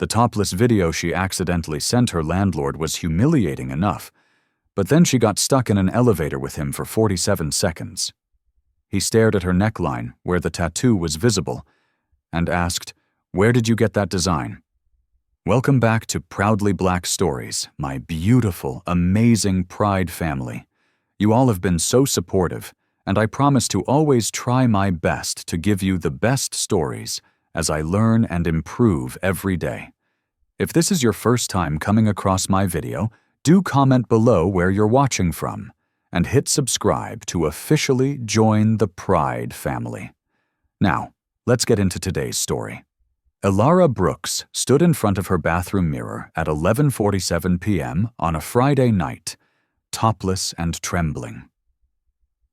The topless video she accidentally sent her landlord was humiliating enough, but then she got stuck in an elevator with him for 47 seconds. He stared at her neckline, where the tattoo was visible, and asked, "Where did you get that design?" Welcome back to Proudly Black Stories, my beautiful, amazing Pride family. You all have been so supportive, and I promise to always try my best to give you the best stories as I learn and improve every day. If this is your first time coming across my video, do comment below where you're watching from, and hit subscribe to officially join the Pride family. Now, let's get into today's story. Elara Brooks stood in front of her bathroom mirror at 11:47 p.m. on a Friday night, topless and trembling.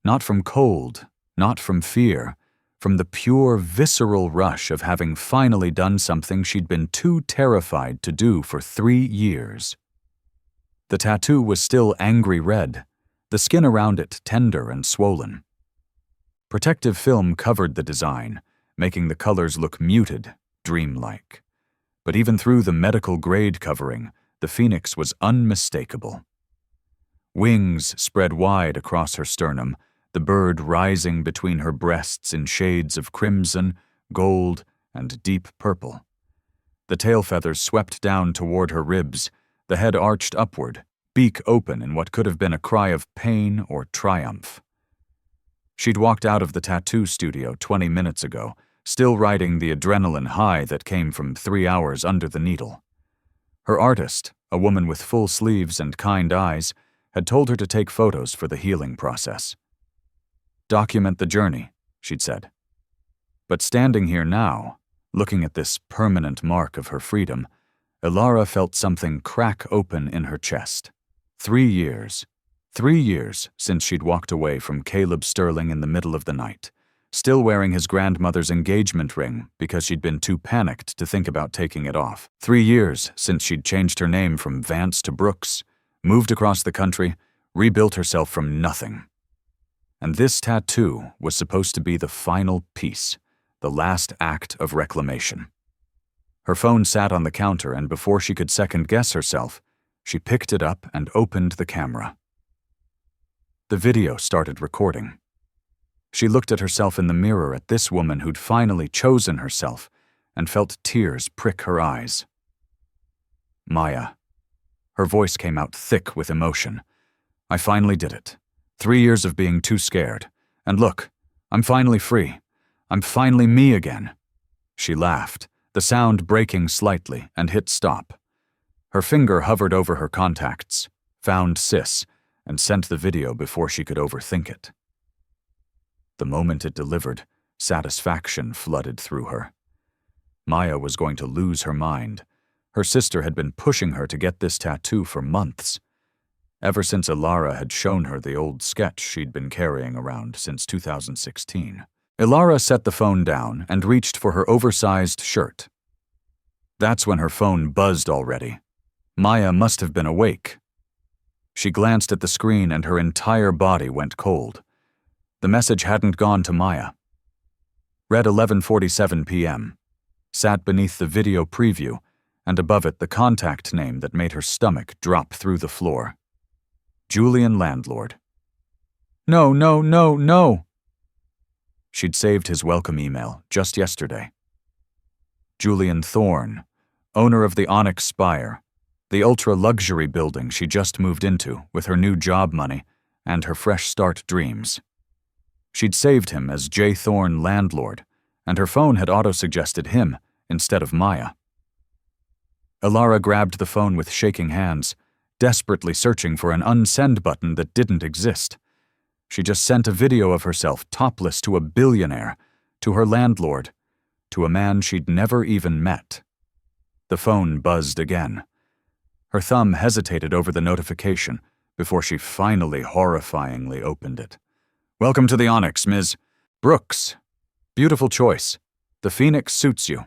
Not from cold, not from fear, from the pure, visceral rush of having finally done something she'd been too terrified to do for 3 years. The tattoo was still angry red, the skin around it tender and swollen. Protective film covered the design, making the colors look muted, dreamlike. But even through the medical-grade covering, the phoenix was unmistakable. Wings spread wide across her sternum, the bird rising between her breasts in shades of crimson, gold, and deep purple. The tail feathers swept down toward her ribs, the head arched upward, beak open in what could have been a cry of pain or triumph. She'd walked out of the tattoo studio 20 minutes ago, still riding the adrenaline high that came from 3 hours under the needle. Her artist, a woman with full sleeves and kind eyes, had told her to take photos for the healing process. "Document the journey," she'd said. But standing here now, looking at this permanent mark of her freedom, Elara felt something crack open in her chest. 3 years. 3 years since she'd walked away from Caleb Sterling in the middle of the night, still wearing his grandmother's engagement ring because she'd been too panicked to think about taking it off. 3 years since she'd changed her name from Vance to Brooks, moved across the country, rebuilt herself from nothing. And this tattoo was supposed to be the final piece, the last act of reclamation. Her phone sat on the counter, and before she could second-guess herself, she picked it up and opened the camera. The video started recording. She looked at herself in the mirror at this woman who'd finally chosen herself and felt tears prick her eyes. "Maya." Her voice came out thick with emotion. "I finally did it. 3 years of being too scared. And look, I'm finally free. I'm finally me again." She laughed, the sound breaking slightly, and hit stop. Her finger hovered over her contacts, found sis, and sent the video before she could overthink it. The moment it delivered, satisfaction flooded through her. Maya was going to lose her mind. Her sister had been pushing her to get this tattoo for months. Ever since Elara had shown her the old sketch she'd been carrying around since 2016. Elara set the phone down and reached for her oversized shirt. That's when her phone buzzed already. Maya must have been awake. She glanced at the screen and her entire body went cold. The message hadn't gone to Maya. Read 11:47 p.m. Sat beneath the video preview, and above it the contact name that made her stomach drop through the floor. Billionaire Landlord. No, no, no, no! She'd saved his welcome email just yesterday. Julian Thorne, owner of the Onyx Spire, the ultra-luxury building she just moved into with her new job money and her fresh start dreams. She'd saved him as J. Thorne Landlord, and her phone had auto-suggested him instead of Maya. Elara grabbed the phone with shaking hands, desperately searching for an unsend button that didn't exist. She just sent a video of herself topless to a billionaire, to her landlord, to a man she'd never even met. The phone buzzed again. Her thumb hesitated over the notification before she finally horrifyingly opened it. "Welcome to the Onyx, Ms. Brooks. Beautiful choice. The phoenix suits you."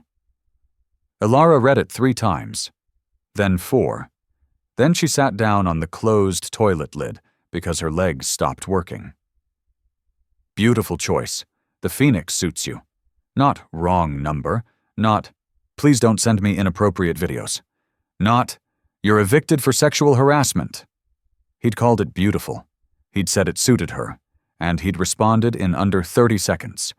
Elara read it 3 times, then 4. Then she sat down on the closed toilet lid because her legs stopped working. "Beautiful choice. The phoenix suits you. Not wrong number. Not, Please don't send me inappropriate videos. Not, you're evicted for sexual harassment. He'd called it beautiful. He'd said it suited her, and he'd responded in under 30 seconds,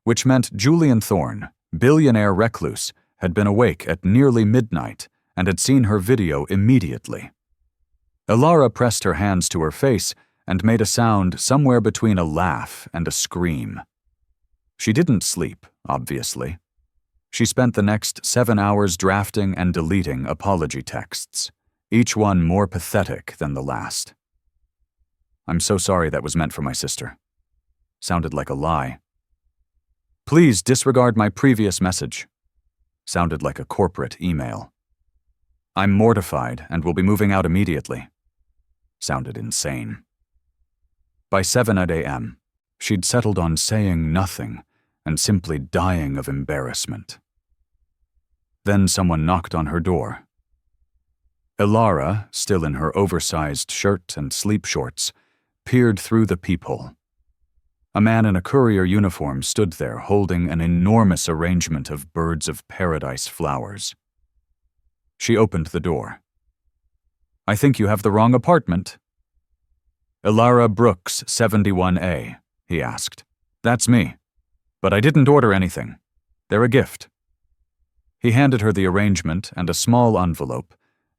which meant Julian Thorne, billionaire recluse, had been awake at nearly midnight and had seen her video immediately. Ilara pressed her hands to her face and made a sound somewhere between a laugh and a scream. She didn't sleep, obviously. She spent the next 7 hours drafting and deleting apology texts, each one more pathetic than the last. I'm so sorry that was meant for my sister. Sounded like a lie. Please disregard my previous message. Sounded like a corporate email. I'm mortified and will be moving out immediately. Sounded insane. By 7 a.m., she'd settled on saying nothing and simply dying of embarrassment. Then someone knocked on her door. Ilara, still in her oversized shirt and sleep shorts, peered through the peephole. A man in a courier uniform stood there holding an enormous arrangement of birds of paradise flowers. She opened the door. I think you have the wrong apartment. Ilara Brooks, 71A, he asked. That's me. But I didn't order anything. They're a gift. He handed her the arrangement and a small envelope,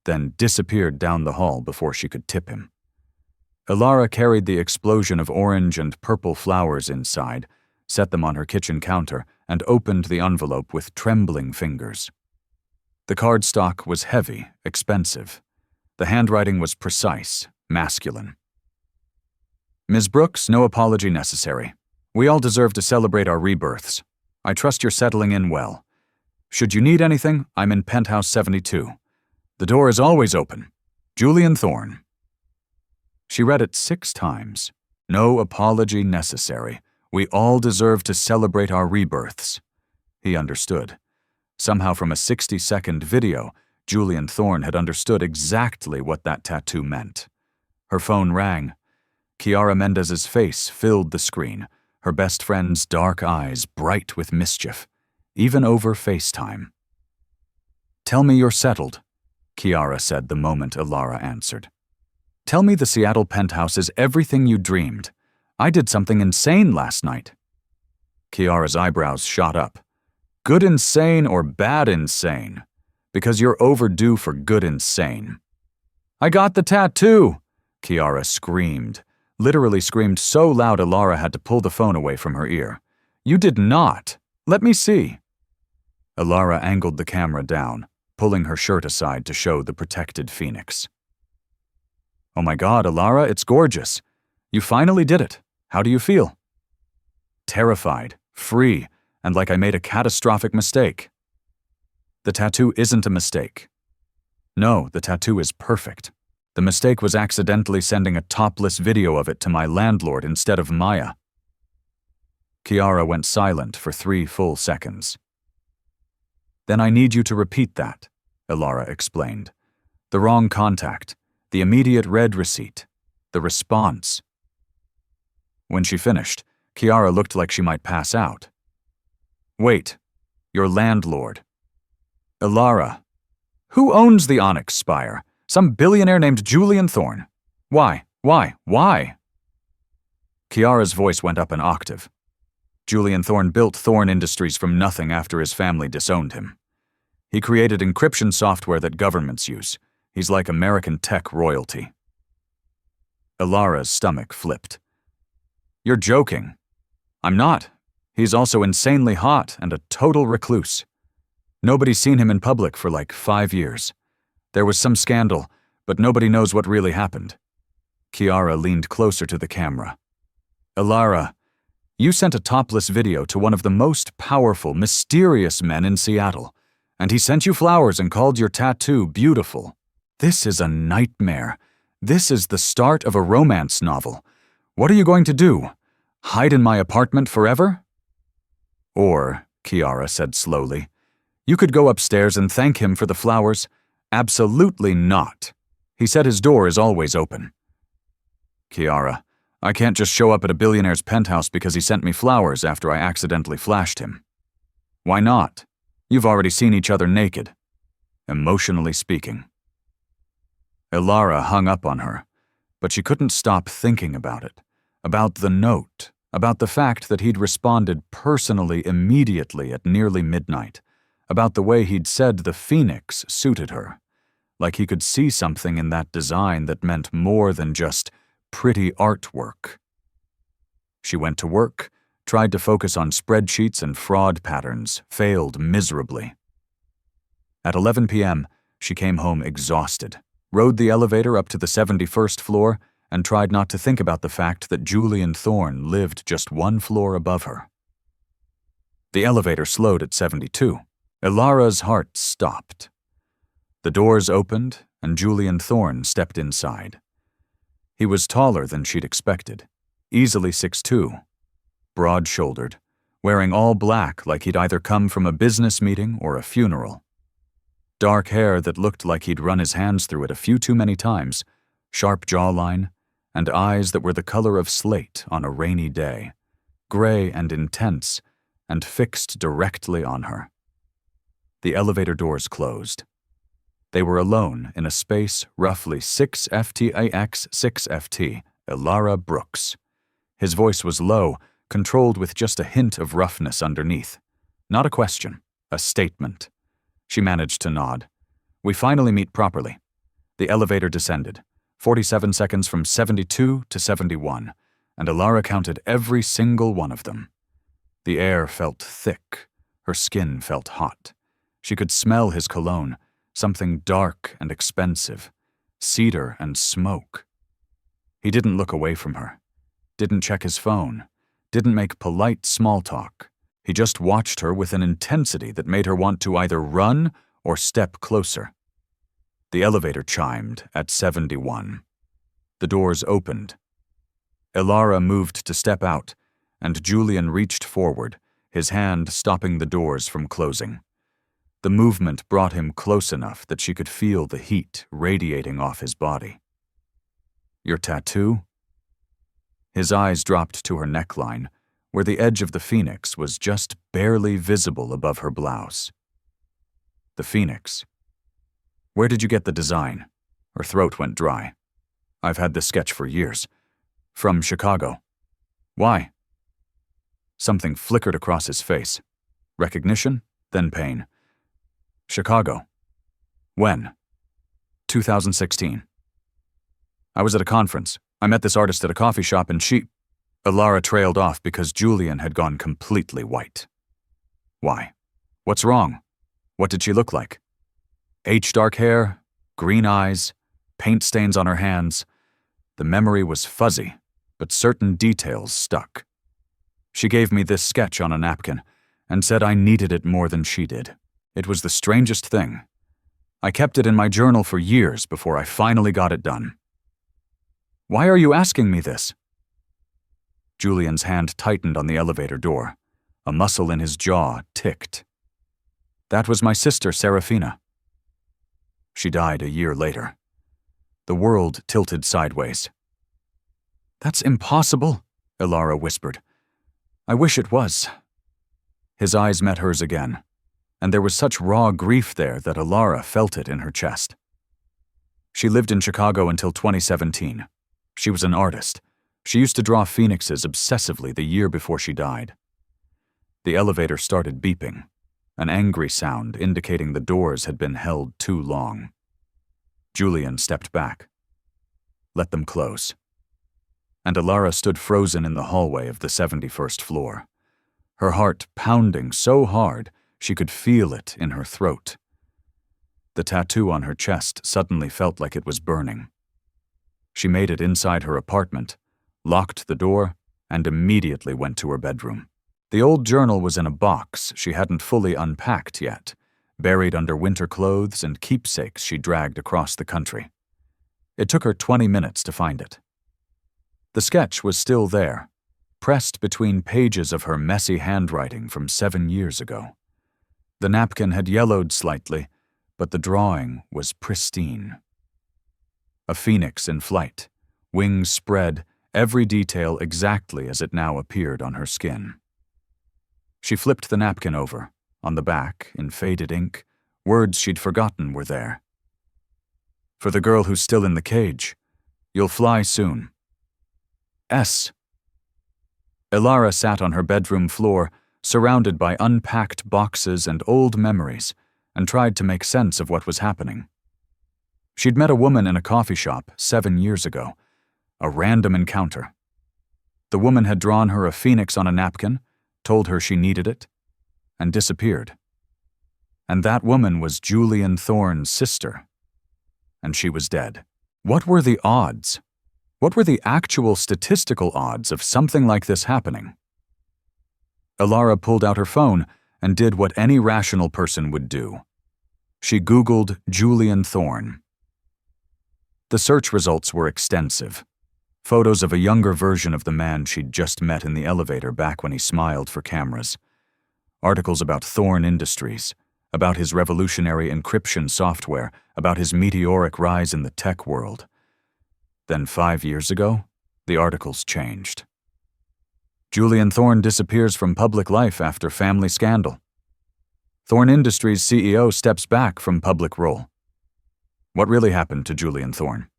then disappeared down the hall before she could tip him. Ilara carried the explosion of orange and purple flowers inside, set them on her kitchen counter, and opened the envelope with trembling fingers. The cardstock was heavy, expensive. The handwriting was precise, masculine. Ms. Brooks, no apology necessary. We all deserve to celebrate our rebirths. I trust you're settling in well. Should you need anything, I'm in penthouse 72. The door is always open. Julian Thorne. She read it 6 times. No apology necessary. We all deserve to celebrate our rebirths. He understood. Somehow from a 60-second video, Julian Thorne had understood exactly what that tattoo meant. Her phone rang. Kiara Mendez's face filled the screen, her best friend's dark eyes bright with mischief, even over FaceTime. Tell me you're settled, Kiara said the moment Ilara answered. Tell me the Seattle penthouse is everything you dreamed. I did something insane last night. Kiara's eyebrows shot up. Good insane or bad insane? Because you're overdue for good insane. I got the tattoo, Kiara screamed. Literally screamed so loud Ilara had to pull the phone away from her ear. You did not. Let me see. Ilara angled the camera down, pulling her shirt aside to show the protected phoenix. Oh my God, Ilara, it's gorgeous. You finally did it. How do you feel? Terrified, free, and like I made a catastrophic mistake. The tattoo isn't a mistake. No, the tattoo is perfect. The mistake was accidentally sending a topless video of it to my landlord instead of Maya. Kiara went silent for 3 full seconds. Then I need you to repeat that, Ilara explained. The wrong contact, the immediate red receipt, the response. When she finished, Kiara looked like she might pass out. Wait, your landlord. Ilara. Who owns the Onyx Spire? Some billionaire named Julian Thorne. Why? Kiara's voice went up an octave. Julian Thorne built Thorne Industries from nothing after his family disowned him. He created encryption software that governments use. He's like American tech royalty. Ilara's stomach flipped. You're joking. I'm not. He's also insanely hot and a total recluse. Nobody's seen him in public for like 5 years. There was some scandal, but nobody knows what really happened. Kiara leaned closer to the camera. Ilara, you sent a topless video to one of the most powerful, mysterious men in Seattle, and he sent you flowers and called your tattoo beautiful. This is a nightmare. This is the start of a romance novel. What are you going to do? Hide in my apartment forever? Or, Kiara said slowly, you could go upstairs and thank him for the flowers. Absolutely not. He said his door is always open. Kiara, I can't just show up at a billionaire's penthouse because he sent me flowers after I accidentally flashed him. Why not? You've already seen each other naked. Emotionally speaking. Ilara hung up on her, but she couldn't stop thinking about it, about the note, about the fact that he'd responded personally immediately at nearly midnight, about the way he'd said the phoenix suited her, like he could see something in that design that meant more than just pretty artwork. She went to work, tried to focus on spreadsheets and fraud patterns, failed miserably. At 11 p.m., she came home exhausted, rode the elevator up to the 71st floor, and tried not to think about the fact that Julian Thorne lived just one floor above her. The elevator slowed at 72. Ilara's heart stopped. The doors opened, and Julian Thorne stepped inside. He was taller than she'd expected, easily 6'2", broad-shouldered, wearing all black like he'd either come from a business meeting or a funeral. Dark hair that looked like he'd run his hands through it a few too many times, sharp jawline, and eyes that were the color of slate on a rainy day, gray and intense, and fixed directly on her. The elevator doors closed. They were alone in a space roughly 6 ft x 6 ft, Ilara Brooks. His voice was low, controlled with just a hint of roughness underneath. Not a question, a statement. She managed to nod. We finally meet properly. The elevator descended, 47 seconds from 72 to 71, and Ilara counted every single one of them. The air felt thick. Her skin felt hot. She could smell his cologne, something dark and expensive, cedar and smoke. He didn't look away from her, didn't check his phone, didn't make polite small talk. He just watched her with an intensity that made her want to either run or step closer. The elevator chimed at 71. The doors opened. Ilara moved to step out, and Julian reached forward, his hand stopping the doors from closing. The movement brought him close enough that she could feel the heat radiating off his body. Your tattoo? His eyes dropped to her neckline, where the edge of the phoenix was just barely visible above her blouse. The phoenix. Where did you get the design? Her throat went dry. I've had this sketch for years. From Chicago. Why? Something flickered across his face. Recognition, then pain. Chicago. When? 2016. I was at a conference. I met this artist at a coffee shop and Ilara trailed off because Julian had gone completely white. Why? What's wrong? What did she look like? Dark hair, green eyes, paint stains on her hands. The memory was fuzzy, but certain details stuck. She gave me this sketch on a napkin and said I needed it more than she did. It was the strangest thing. I kept it in my journal for years before I finally got it done. Why are you asking me this? Julian's hand tightened on the elevator door. A muscle in his jaw ticked. That was my sister, Serafina. She died a year later. The world tilted sideways. That's impossible, Ilara whispered. I wish it was. His eyes met hers again, and there was such raw grief there that Ilara felt it in her chest. She lived in Chicago until 2017. She was an artist. She used to draw phoenixes obsessively the year before she died. The elevator started beeping, an angry sound indicating the doors had been held too long. Julian stepped back. Let them close. And Ilara stood frozen in the hallway of the 71st floor, her heart pounding so hard she could feel it in her throat. The tattoo on her chest suddenly felt like it was burning. She made it inside her apartment, locked the door, and immediately went to her bedroom. The old journal was in a box she hadn't fully unpacked yet, buried under winter clothes and keepsakes she dragged across the country. It took her 20 minutes to find it. The sketch was still there, pressed between pages of her messy handwriting from 7 years ago. The napkin had yellowed slightly, but the drawing was pristine. A phoenix in flight, wings spread, every detail exactly as it now appeared on her skin. She flipped the napkin over, On the back, in faded ink, words she'd forgotten were there. For the girl who's still in the cage, you'll fly soon. S. Ilara sat on her bedroom floor, surrounded by unpacked boxes and old memories, and tried to make sense of what was happening. She'd met a woman in a coffee shop 7 years ago, a random encounter. The woman had drawn her a phoenix on a napkin, told her she needed it, and disappeared. And that woman was Julian Thorne's sister. And she was dead. What were the odds? What were the actual statistical odds of something like this happening? Ilara pulled out her phone and did what any rational person would do. She Googled Julian Thorne. The search results were extensive. Photos of a younger version of the man she'd just met in the elevator back when he smiled for cameras. Articles about Thorne Industries, about his revolutionary encryption software, about his meteoric rise in the tech world. Then 5 years ago, the articles changed. Julian Thorne disappears from public life after family scandal. Thorne Industries CEO steps back from public role. What really happened to Julian Thorne?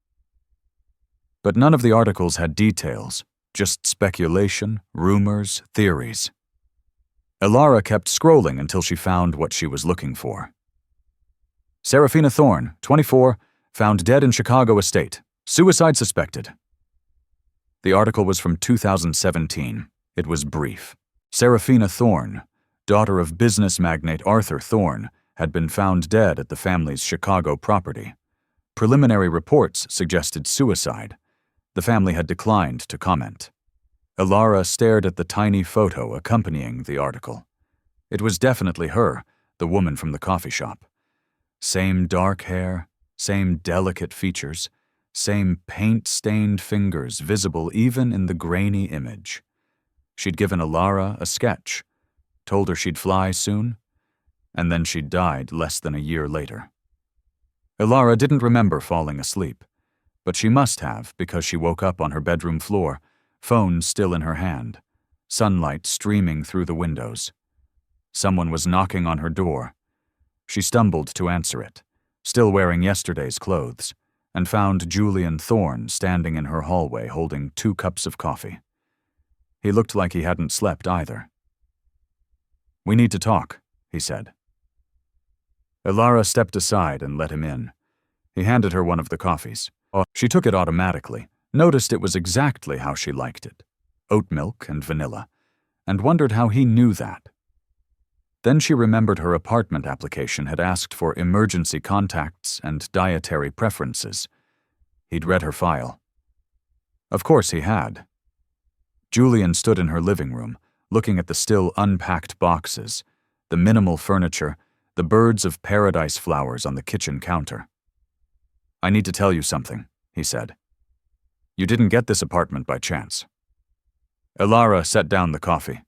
But none of the articles had details, just speculation, rumors, theories. Ilara kept scrolling until she found what she was looking for. Serafina Thorne, 24, found dead in Chicago estate. Suicide suspected. The article was from 2017. It was brief. Serafina Thorne, daughter of business magnate Arthur Thorne, had been found dead at the family's Chicago property. Preliminary reports suggested suicide. The family had declined to comment. Ilara stared at the tiny photo accompanying the article. It was definitely her, the woman from the coffee shop. Same dark hair, same delicate features, same paint-stained fingers visible even in the grainy image. She'd given Ilara a sketch, told her she'd fly soon, and then she'd died less than a year later. Ilara didn't remember falling asleep, but she must have because she woke up on her bedroom floor, phone still in her hand, sunlight streaming through the windows. Someone was knocking on her door. She stumbled to answer it, still wearing yesterday's clothes, and found Julian Thorne standing in her hallway holding 2 cups of coffee. He looked like he hadn't slept either. "We need to talk," he said. Ilara stepped aside and let him in. He handed her one of the coffees. She took it automatically, noticed it was exactly how she liked it, oat milk and vanilla, and wondered how he knew that. Then she remembered her apartment application had asked for emergency contacts and dietary preferences. He'd read her file. Of course he had. Julian stood in her living room, looking at the still unpacked boxes, the minimal furniture, the birds of paradise flowers on the kitchen counter. "I need to tell you something," he said. "You didn't get this apartment by chance." Ilara set down the coffee.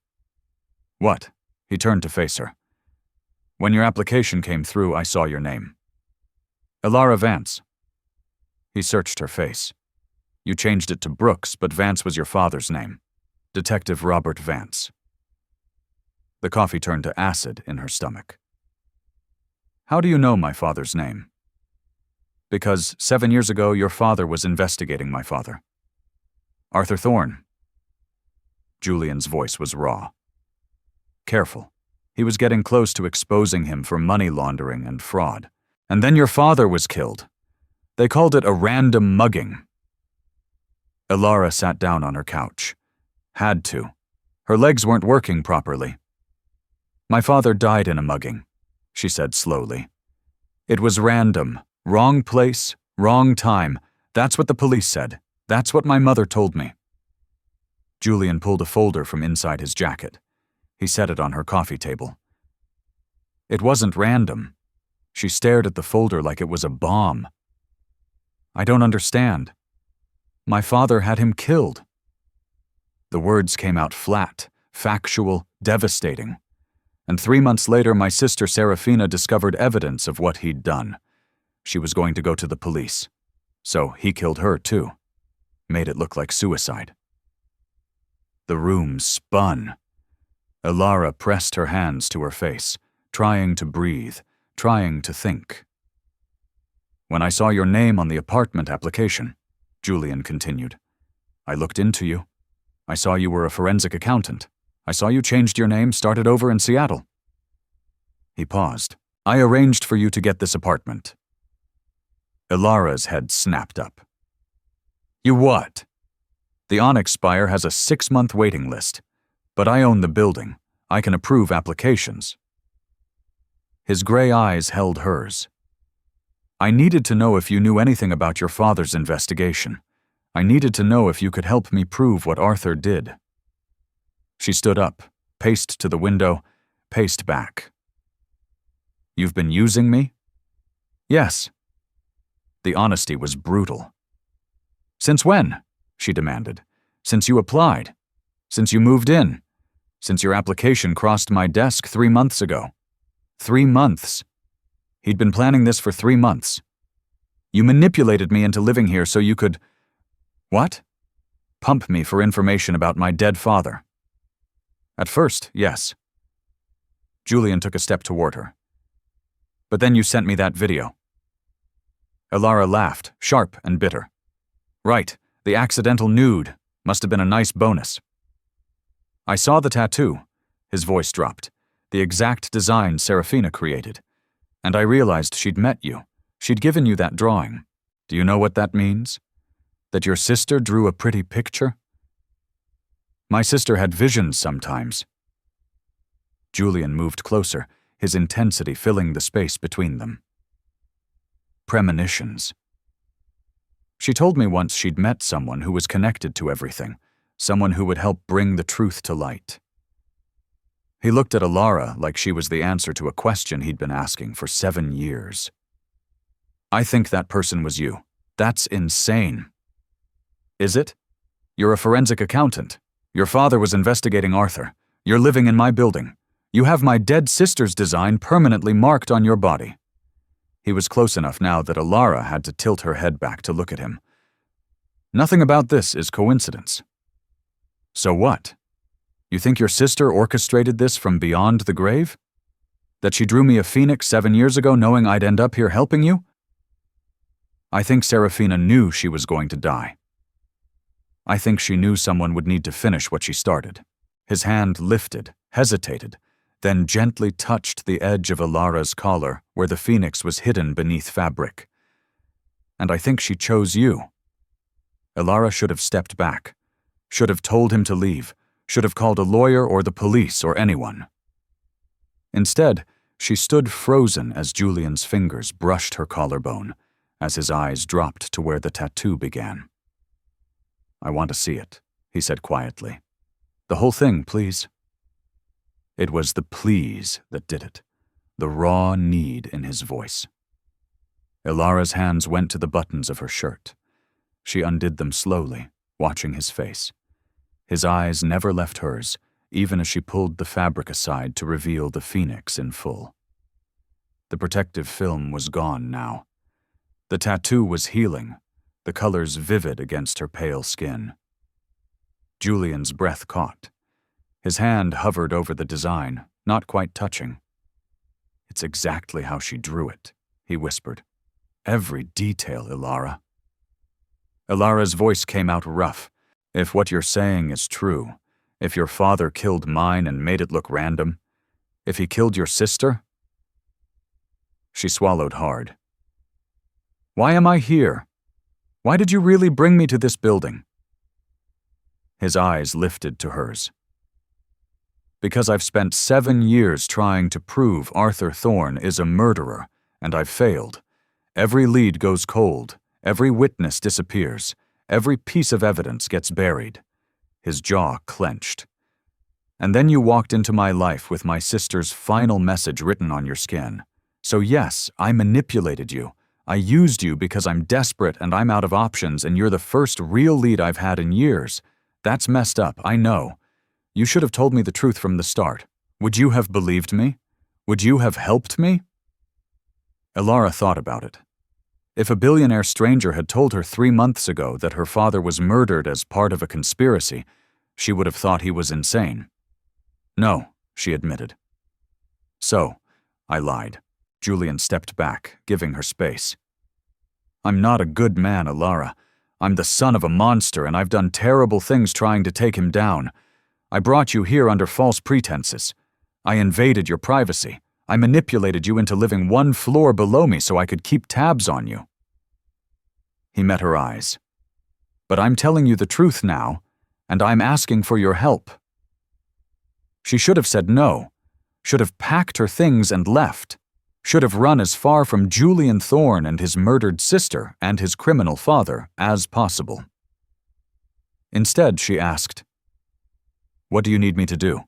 "What?" He turned to face her. "When your application came through, I saw your name." "Ilara Vance." He searched her face. "You changed it to Brooks, but Vance was your father's name. Detective Robert Vance." The coffee turned to acid in her stomach. "How do you know my father's name?" "Because 7 years ago, your father was investigating my father." "Arthur Thorne." Julian's voice was raw. "Careful. He was getting close to exposing him for money laundering and fraud. And then your father was killed. They called it a random mugging." Ilara sat down on her couch. Had to. Her legs weren't working properly. "My father died in a mugging," she said slowly. "It was random. Wrong place, wrong time. That's what the police said. That's what my mother told me." Julian pulled a folder from inside his jacket. He set it on her coffee table. "It wasn't random." She stared at the folder like it was a bomb. "I don't understand." "My father had him killed." The words came out flat, factual, devastating. And 3 months later, my sister Serafina discovered evidence of what he'd done. She was going to go to the police. So he killed her too. Made it look like suicide. The room spun. Ilara pressed her hands to her face, trying to breathe, trying to think. When I saw your name on the apartment application, Julian continued, I looked into you. I saw you were a forensic accountant. I saw you changed your name, started over in Seattle. He paused. I arranged for you to get this apartment. Ilara's head snapped up. You what? The Onyx Spire has a 6-month waiting list, but I own the building. I can approve applications. His gray eyes held hers. I needed to know if you knew anything about your father's investigation. I needed to know if you could help me prove what Arthur did. She stood up, paced to the window, paced back. You've been using me? Yes. The honesty was brutal. Since when? She demanded. Since you applied. Since you moved in. Since your application crossed my desk 3 months ago. 3 months. He'd been planning this for 3 months. You manipulated me into living here so you could… What? Pump me for information about my dead father. At first, yes. Julian took a step toward her. But then you sent me that video. Ilara laughed, sharp and bitter. Right, the accidental nude. Must have been a nice bonus. I saw the tattoo. His voice dropped. The exact design Serafina created. And I realized she'd met you. She'd given you that drawing. Do you know what that means? That your sister drew a pretty picture? My sister had visions sometimes. Julian moved closer, his intensity filling the space between them. Premonitions. She told me once she'd met someone who was connected to everything, someone who would help bring the truth to light. He looked at Ilara like she was the answer to a question he'd been asking for 7 years. I think that person was you. That's insane. Is it? You're a forensic accountant. Your father was investigating Arthur. You're living in my building. You have my dead sister's design permanently marked on your body. He was close enough now that Ilara had to tilt her head back to look at him. Nothing about this is coincidence. So what? You think your sister orchestrated this from beyond the grave? That she drew me a phoenix 7 years ago knowing I'd end up here helping you? I think Serafina knew she was going to die. I think she knew someone would need to finish what she started. His hand lifted, hesitated, then gently touched the edge of Ilara's collar where the phoenix was hidden beneath fabric. And I think she chose you. Ilara should have stepped back, should have told him to leave, should have called a lawyer or the police or anyone. Instead, she stood frozen as Julian's fingers brushed her collarbone, as his eyes dropped to where the tattoo began. I want to see it, he said quietly. The whole thing, please. It was the please that did it, the raw need in his voice. Ilara's hands went to the buttons of her shirt. She undid them slowly, watching his face. His eyes never left hers, even as she pulled the fabric aside to reveal the phoenix in full. The protective film was gone now. The tattoo was healing, the colors vivid against her pale skin. Julian's breath caught. His hand hovered over the design, not quite touching. It's exactly how she drew it, he whispered. Every detail, Ilara. Ilara's voice came out rough. If what you're saying is true, if your father killed mine and made it look random, if he killed your sister? She swallowed hard. Why am I here? Why did you really bring me to this building? His eyes lifted to hers. Because I've spent 7 years trying to prove Arthur Thorne is a murderer, and I've failed. Every lead goes cold, every witness disappears, every piece of evidence gets buried. His jaw clenched. And then you walked into my life with my sister's final message written on your skin. So yes, I manipulated you. I used you because I'm desperate and I'm out of options and you're the first real lead I've had in years. That's messed up, I know. You should have told me the truth from the start. Would you have believed me? Would you have helped me? Ilara thought about it. If a billionaire stranger had told her 3 months ago that her father was murdered as part of a conspiracy, she would have thought he was insane. No, she admitted. So, I lied. Julian stepped back, giving her space. I'm not a good man, Ilara. I'm the son of a monster, and I've done terrible things trying to take him down. I brought you here under false pretenses. I invaded your privacy. I manipulated you into living one floor below me so I could keep tabs on you. He met her eyes. But I'm telling you the truth now, and I'm asking for your help. She should have said no, should have packed her things and left, should have run as far from Julian Thorne and his murdered sister and his criminal father as possible. Instead, she asked, "What do you need me to do?"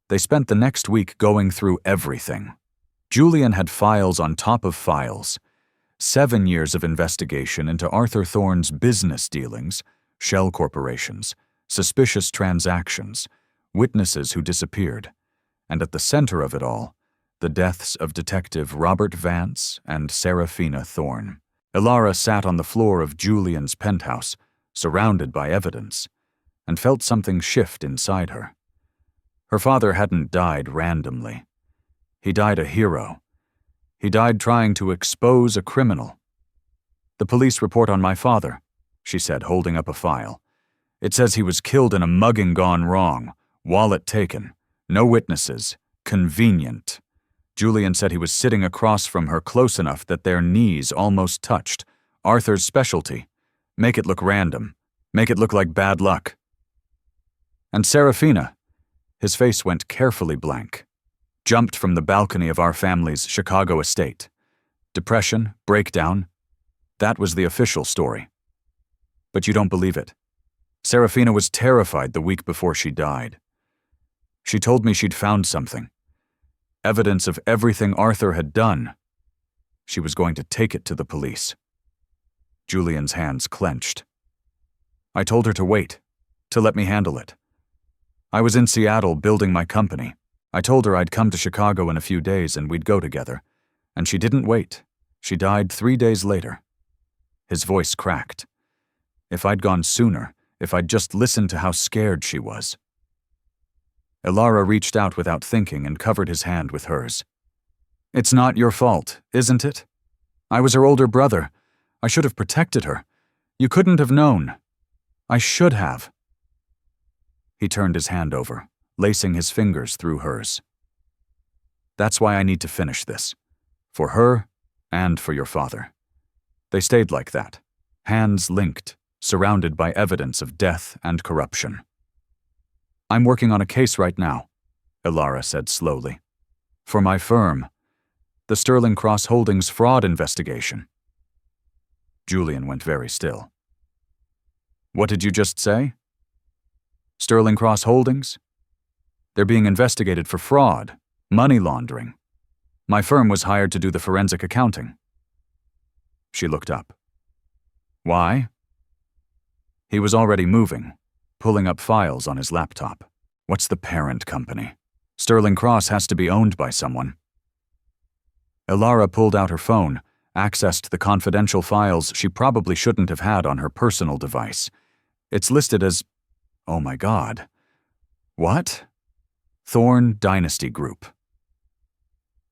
They spent the next week going through everything. Julian had files on top of files. 7 years of investigation into Arthur Thorne's business dealings, shell corporations, suspicious transactions, witnesses who disappeared, and at the center of it all, the deaths of Detective Robert Vance and Serafina Thorne. Ilara sat on the floor of Julian's penthouse, surrounded by evidence, and felt something shift inside her. Her father hadn't died randomly. He died a hero. He died trying to expose a criminal. "The police report on my father," she said, holding up a file. "It says he was killed in a mugging gone wrong, wallet taken, no witnesses, convenient." Julian said he was sitting across from her close enough that their knees almost touched. Arthur's specialty. Make it look random. Make it look like bad luck. And Serafina, his face went carefully blank, jumped from the balcony of our family's Chicago estate. Depression, breakdown. That was the official story. But you don't believe it. Serafina was terrified the week before she died. She told me she'd found something. Evidence of everything Arthur had done. She was going to take it to the police. Julian's hands clenched. I told her to wait, to let me handle it. I was in Seattle building my company. I told her I'd come to Chicago in a few days and we'd go together. And she didn't wait. She died 3 days later. His voice cracked. If I'd gone sooner, if I'd just listened to how scared she was. Ilara reached out without thinking and covered his hand with hers. It's not your fault, isn't it? I was her older brother. I should have protected her. You couldn't have known. I should have. He turned his hand over, lacing his fingers through hers. That's why I need to finish this. For her and for your father. They stayed like that, hands linked, surrounded by evidence of death and corruption. I'm working on a case right now, Ilara said slowly. For my firm, the Sterling Cross Holdings fraud investigation. Julian went very still. What did you just say? Sterling Cross Holdings? They're being investigated for fraud, money laundering. My firm was hired to do the forensic accounting. She looked up. Why? He was already moving, pulling up files on his laptop. What's the parent company? Sterling Cross has to be owned by someone. Ilara pulled out her phone, accessed the confidential files she probably shouldn't have had on her personal device. It's listed as, oh my God. What? Thorne Dynasty Group.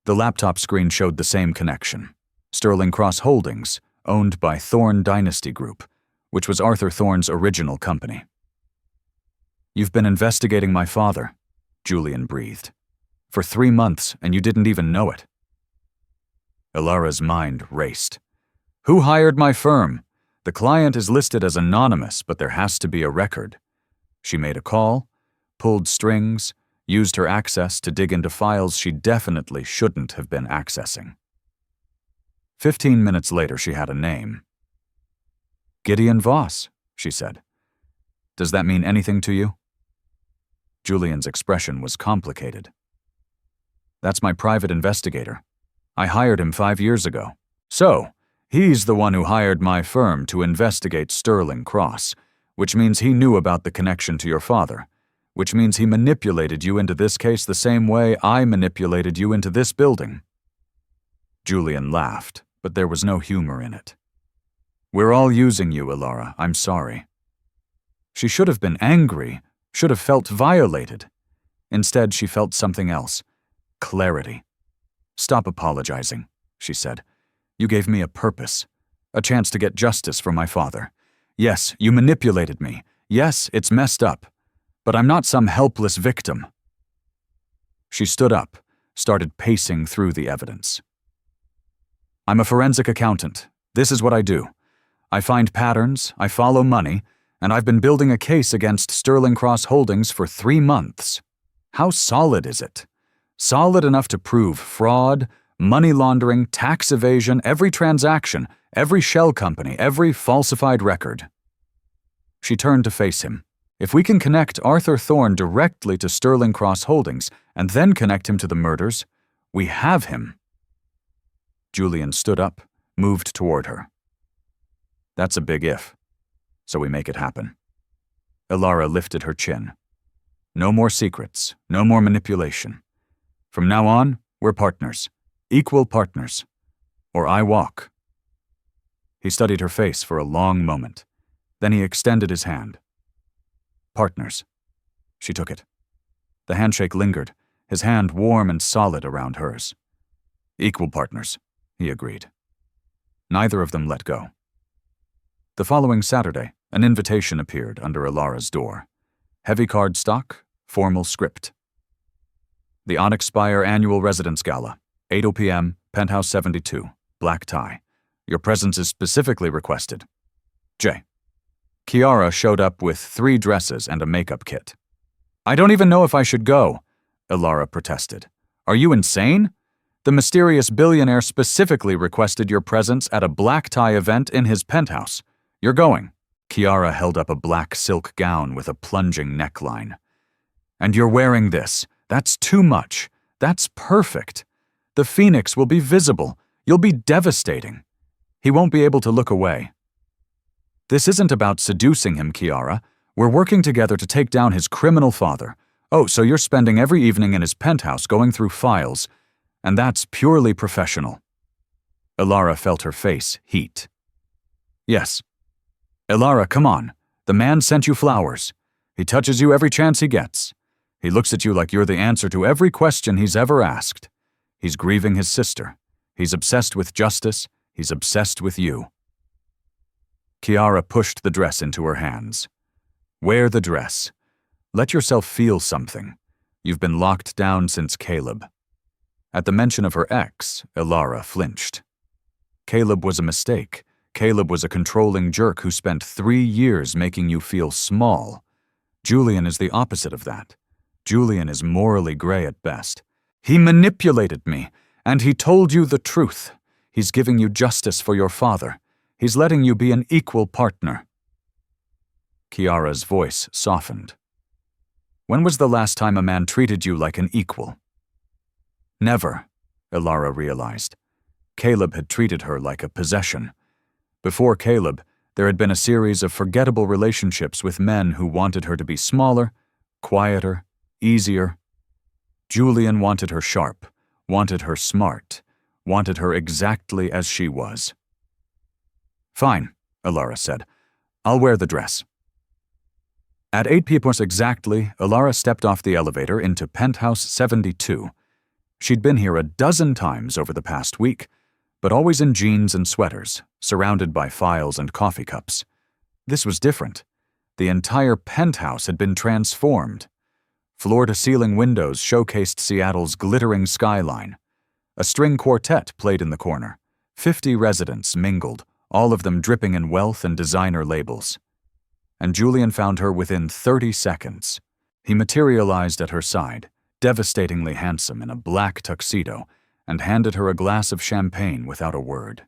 The laptop screen showed the same connection. Sterling Cross Holdings, owned by Thorne Dynasty Group, which was Arthur Thorne's original company. You've been investigating my father, Julian breathed. For 3 months, and you didn't even know it. Ilara's mind raced. Who hired my firm? The client is listed as anonymous, but there has to be a record. She made a call, pulled strings, used her access to dig into files she definitely shouldn't have been accessing. 15 minutes later, she had a name. Gideon Voss, she said. Does that mean anything to you? Julian's expression was complicated. That's my private investigator. I hired him 5 years ago. So, he's the one who hired my firm to investigate Sterling Cross, which means he knew about the connection to your father, which means he manipulated you into this case the same way I manipulated you into this building. Julian laughed, but there was no humor in it. We're all using you, Ilara. I'm sorry. She should have been angry, should have felt violated. Instead, she felt something else. Clarity. Stop apologizing, she said. You gave me a purpose, a chance to get justice for my father. Yes, you manipulated me. Yes, it's messed up. But I'm not some helpless victim. She stood up, started pacing through the evidence. I'm a forensic accountant. This is what I do. I find patterns, I follow money, and I've been building a case against Sterling Cross Holdings for 3 months. How solid is it? Solid enough to prove fraud, money laundering, tax evasion, every transaction, every shell company, every falsified record. She turned to face him. If we can connect Arthur Thorne directly to Sterling Cross Holdings and then connect him to the murders, we have him. Julian stood up, moved toward her. That's a big if, so we make it happen. Ilara lifted her chin. No more secrets, no more manipulation. From now on, we're partners, equal partners. Or I walk. He studied her face for a long moment. Then he extended his hand. Partners. She took it. The handshake lingered, his hand warm and solid around hers. Equal partners, he agreed. Neither of them let go. The following Saturday, an invitation appeared under Ilara's door. Heavy cardstock, formal script. The Onyx Spire Annual Residence Gala, 8 p.m., Penthouse 72, black tie. Your presence is specifically requested. J. Kiara showed up with 3 dresses and a makeup kit. I don't even know if I should go, Ilara protested. Are you insane? The mysterious billionaire specifically requested your presence at a black tie event in his penthouse. You're going. Kiara held up a black silk gown with a plunging neckline. And you're wearing this. That's too much. That's perfect. The phoenix will be visible. You'll be devastating. He won't be able to look away. This isn't about seducing him, Kiara. We're working together to take down his criminal father. Oh, so you're spending every evening in his penthouse going through files. And that's purely professional. Ilara felt her face heat. Yes. Ilara, come on. The man sent you flowers. He touches you every chance he gets. He looks at you like you're the answer to every question he's ever asked. He's grieving his sister. He's obsessed with justice. He's obsessed with you. Kiara pushed the dress into her hands. Wear the dress. Let yourself feel something. You've been locked down since Caleb. At the mention of her ex, Ilara flinched. Caleb was a mistake. Caleb was a controlling jerk who spent 3 years making you feel small. Julian is the opposite of that. Julian is morally gray at best. He manipulated me, and he told you the truth. He's giving you justice for your father. He's letting you be an equal partner. Kiara's voice softened. When was the last time a man treated you like an equal? Never, Ilara realized. Caleb had treated her like a possession. Before Caleb, there had been a series of forgettable relationships with men who wanted her to be smaller, quieter, easier. Julian wanted her sharp, wanted her smart, wanted her exactly as she was. Fine, Ilara said. I'll wear the dress. At 8 p.m. exactly, Ilara stepped off the elevator into Penthouse 72. She'd been here a dozen times over the past week, but always in jeans and sweaters, surrounded by files and coffee cups. This was different. The entire penthouse had been transformed. Floor-to-ceiling windows showcased Seattle's glittering skyline. A string quartet played in the corner. 50 residents mingled, all of them dripping in wealth and designer labels. And Julian found her within 30 seconds. He materialized at her side, devastatingly handsome in a black tuxedo, and handed her a glass of champagne without a word.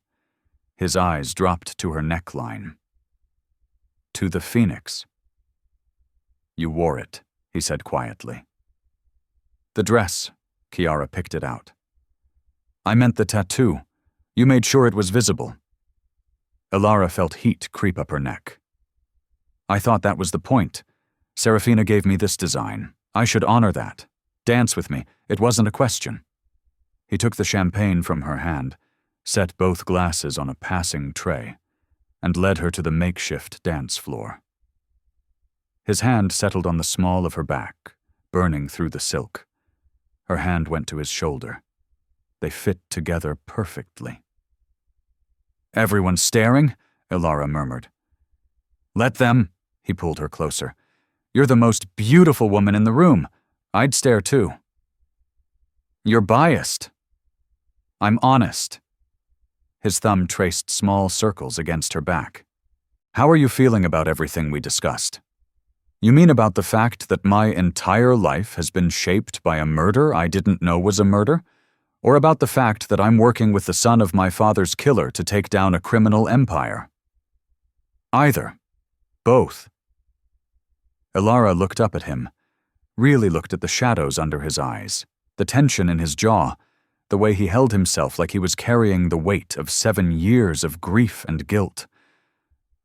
His eyes dropped to her neckline. To the phoenix. You wore it, he said quietly. The dress, Kiara picked it out. I meant the tattoo. You made sure it was visible. Ilara felt heat creep up her neck. I thought that was the point. Serafina gave me this design. I should honor that. Dance with me. It wasn't a question. He took the champagne from her hand, set both glasses on a passing tray, and led her to the makeshift dance floor. His hand settled on the small of her back, burning through the silk. Her hand went to his shoulder. They fit together perfectly. "Everyone's staring?" Ilara murmured. "Let them," he pulled her closer. "You're the most beautiful woman in the room. I'd stare too." "You're biased." "I'm honest." His thumb traced small circles against her back. "How are you feeling about everything we discussed? You mean about the fact that my entire life has been shaped by a murder I didn't know was a murder? Or about the fact that I'm working with the son of my father's killer to take down a criminal empire?" "Either. Both." Ilara looked up at him, really looked at the shadows under his eyes, the tension in his jaw, the way he held himself like he was carrying the weight of 7 years of grief and guilt.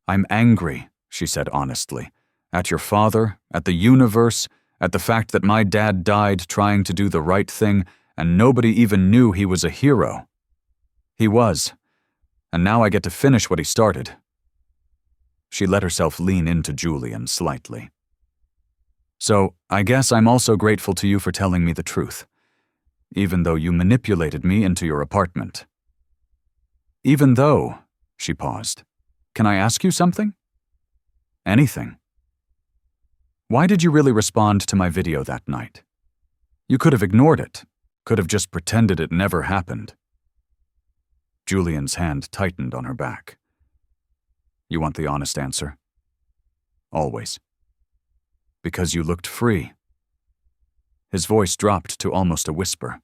"I'm angry," she said honestly, "at your father, at the universe, at the fact that my dad died trying to do the right thing and nobody even knew he was a hero. He was, and now I get to finish what he started." She let herself lean into Julian slightly. "So, I guess I'm also grateful to you for telling me the truth, even though you manipulated me into your apartment." "Even though," she paused. "Can I ask you something?" "Anything." "Why did you really respond to my video that night? You could have ignored it, could have just pretended it never happened." Julian's hand tightened on her back. "You want the honest answer?" "Always." "Because you looked free." His voice dropped to almost a whisper.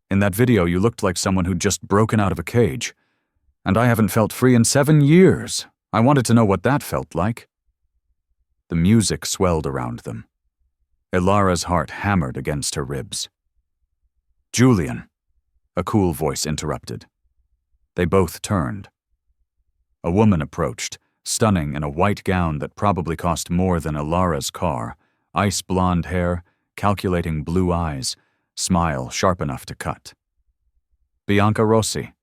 "In that video, you looked like someone who'd just broken out of a cage. And I haven't felt free in 7 years. I wanted to know what that felt like." The music swelled around them. Ilara's heart hammered against her ribs. "Julian," a cool voice interrupted. They both turned. A woman approached, stunning in a white gown that probably cost more than Ilara's car, ice blonde hair, calculating blue eyes, smile sharp enough to cut. Bianca Rossi.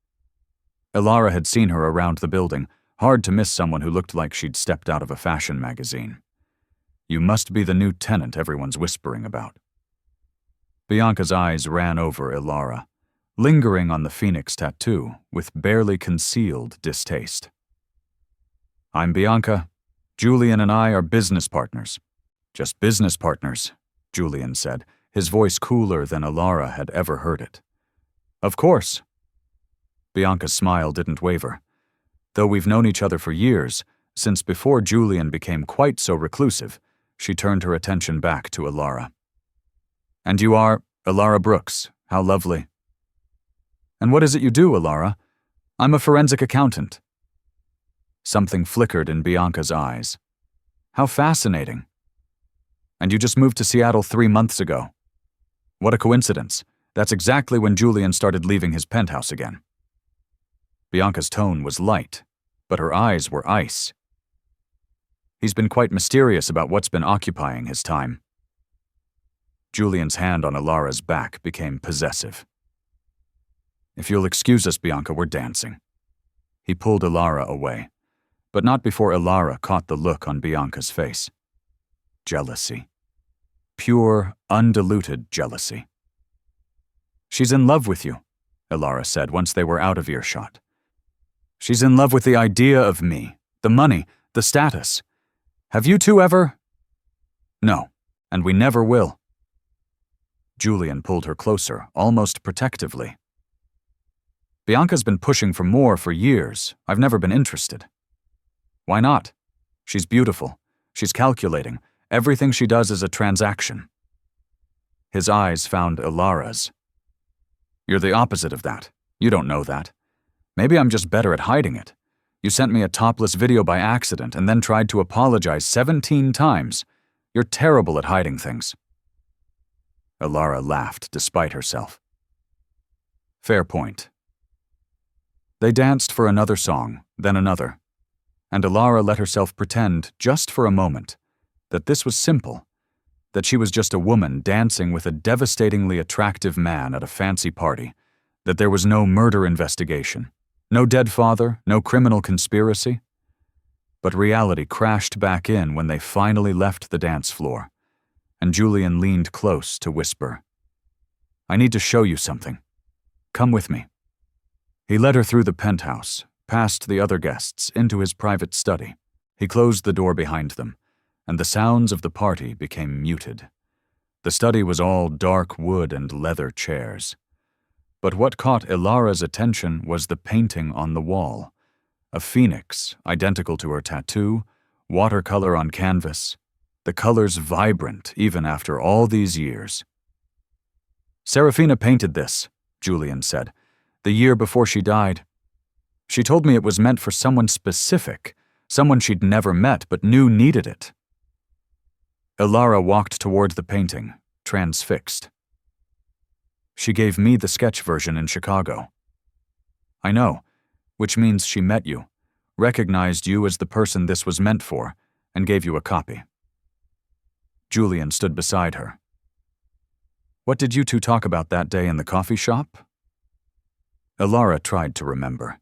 Ilara had seen her around the building, hard to miss someone who looked like she'd stepped out of a fashion magazine. "You must be the new tenant everyone's whispering about." Bianca's eyes ran over Ilara, lingering on the phoenix tattoo with barely concealed distaste. "I'm Bianca. Julian and I are business partners." "Just business partners," Julian said, his voice cooler than Ilara had ever heard it. "Of course." Bianca's smile didn't waver. Though we've known each other for years, since before Julian became quite so reclusive, she turned her attention back to Ilara. "And you are Ilara Brooks. How lovely." "And what is it you do, Ilara?" "I'm a forensic accountant." Something flickered in Bianca's eyes. "How fascinating. And you just moved to Seattle 3 months ago. What a coincidence. That's exactly when Julian started leaving his penthouse again." Bianca's tone was light, but her eyes were ice. "He's been quite mysterious about what's been occupying his time." Julian's hand on Ilara's back became possessive. "If you'll excuse us, Bianca, we're dancing." He pulled Ilara away, but not before Ilara caught the look on Bianca's face. Jealousy. Pure, undiluted jealousy. "She's in love with you," Ilara said once they were out of earshot. "She's in love with the idea of me, the money, the status. Have you two ever?" "No, and we never will." Julian pulled her closer, almost protectively. "Bianca's been pushing for more for years. I've never been interested." "Why not? She's beautiful. She's calculating. Everything she does is a transaction." His eyes found Ilara's. "You're the opposite of that. You don't know that. Maybe I'm just better at hiding it. You sent me a topless video by accident and then tried to apologize 17 times. You're terrible at hiding things." Ilara laughed despite herself. "Fair point." They danced for another song, then another, and Ilara let herself pretend, just for a moment, that this was simple, that she was just a woman dancing with a devastatingly attractive man at a fancy party, that there was no murder investigation, no dead father, no criminal conspiracy. But reality crashed back in when they finally left the dance floor, and Julian leaned close to whisper, "I need to show you something. Come with me." He led her through the penthouse, past the other guests, into his private study. He closed the door behind them, and the sounds of the party became muted. The study was all dark wood and leather chairs. But what caught Ilara's attention was the painting on the wall. A phoenix, identical to her tattoo, watercolor on canvas, the colors vibrant even after all these years. "Serafina painted this," Julian said, "the year before she died. She told me it was meant for someone specific, someone she'd never met but knew needed it." Ilara walked toward the painting, transfixed. "She gave me the sketch version in Chicago." "I know, which means she met you, recognized you as the person this was meant for, and gave you a copy." Julian stood beside her. "What did you two talk about that day in the coffee shop?" Ilara tried to remember.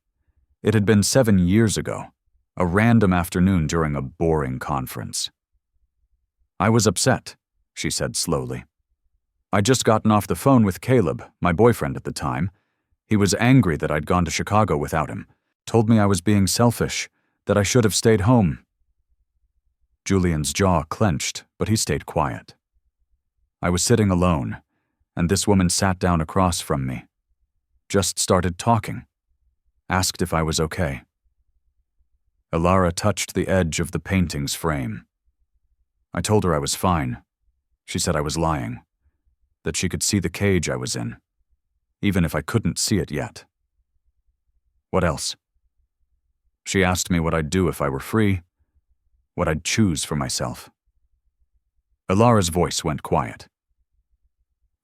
It had been 7 years ago, a random afternoon during a boring conference. "I was upset," she said slowly. "I'd just gotten off the phone with Caleb, my boyfriend at the time. He was angry that I'd gone to Chicago without him, told me I was being selfish, that I should have stayed home." Julian's jaw clenched, but he stayed quiet. "I was sitting alone, and this woman sat down across from me. Just started talking. Asked if I was okay." Ilara touched the edge of the painting's frame. "I told her I was fine. She said I was lying, that she could see the cage I was in, even if I couldn't see it yet." "What else?" "She asked me what I'd do if I were free, what I'd choose for myself." Ilara's voice went quiet.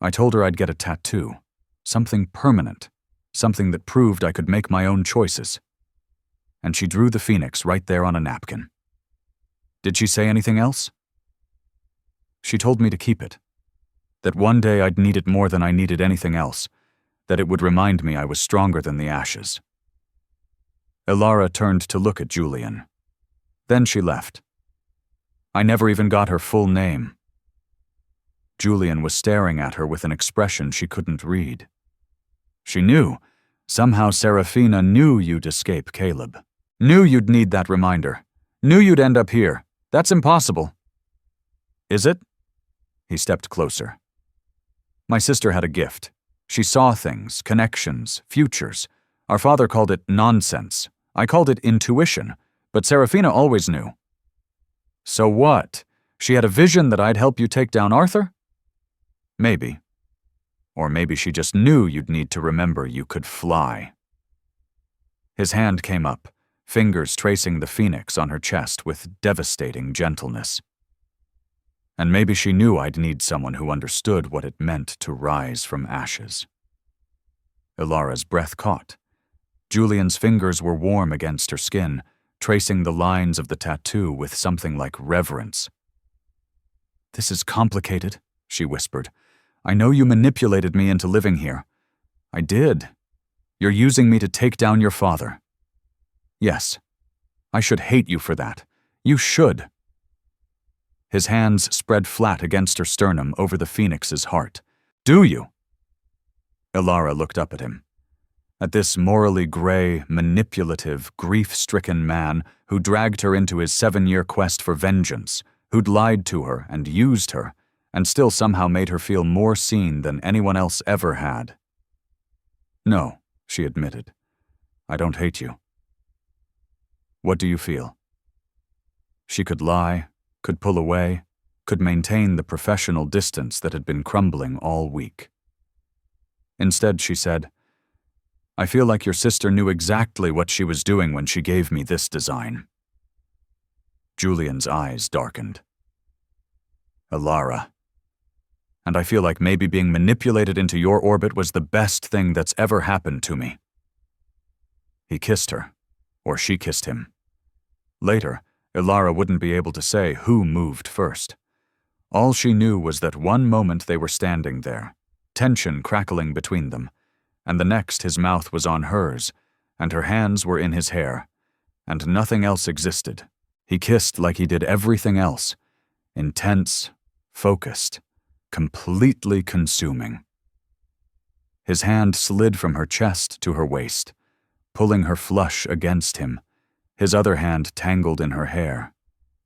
"I told her I'd get a tattoo, something permanent, something that proved I could make my own choices." And she drew the phoenix right there on a napkin. "Did she say anything else?" "She told me to keep it, that one day I'd need it more than I needed anything else, that it would remind me I was stronger than the ashes." Ilara turned to look at Julian. Then she left. I never even got her full name. Julian was staring at her with an expression she couldn't read. She knew. Somehow Serafina knew you'd escape Caleb. Knew you'd need that reminder. Knew you'd end up here. That's impossible. Is it? He stepped closer. My sister had a gift. She saw things, connections, futures. Our father called it nonsense. I called it intuition, but Serafina always knew. So what? She had a vision that I'd help you take down Arthur? Maybe. Or maybe she just knew you'd need to remember you could fly. His hand came up, fingers tracing the phoenix on her chest with devastating gentleness. And maybe she knew I'd need someone who understood what it meant to rise from ashes. Ilara's breath caught. Julian's fingers were warm against her skin, tracing the lines of the tattoo with something like reverence. This is complicated, she whispered. I know you manipulated me into living here. I did. You're using me to take down your father. Yes. I should hate you for that. You should. His hands spread flat against her sternum over the phoenix's heart. Do you? Ilara looked up at him. At this morally gray, manipulative, grief-stricken man who dragged her into his 7-year quest for vengeance, who'd lied to her and used her, and still somehow made her feel more seen than anyone else ever had. No, she admitted. I don't hate you. What do you feel? She could lie, could pull away, could maintain the professional distance that had been crumbling all week. Instead, she said, I feel like your sister knew exactly what she was doing when she gave me this design. Julian's eyes darkened. Ilara. And I feel like maybe being manipulated into your orbit was the best thing that's ever happened to me. He kissed her, or she kissed him. Later, Ilara wouldn't be able to say who moved first. All she knew was that one moment they were standing there, tension crackling between them, and the next his mouth was on hers, and her hands were in his hair, and nothing else existed. He kissed like he did everything else, intense, focused, completely consuming. His hand slid from her chest to her waist, pulling her flush against him, his other hand tangled in her hair,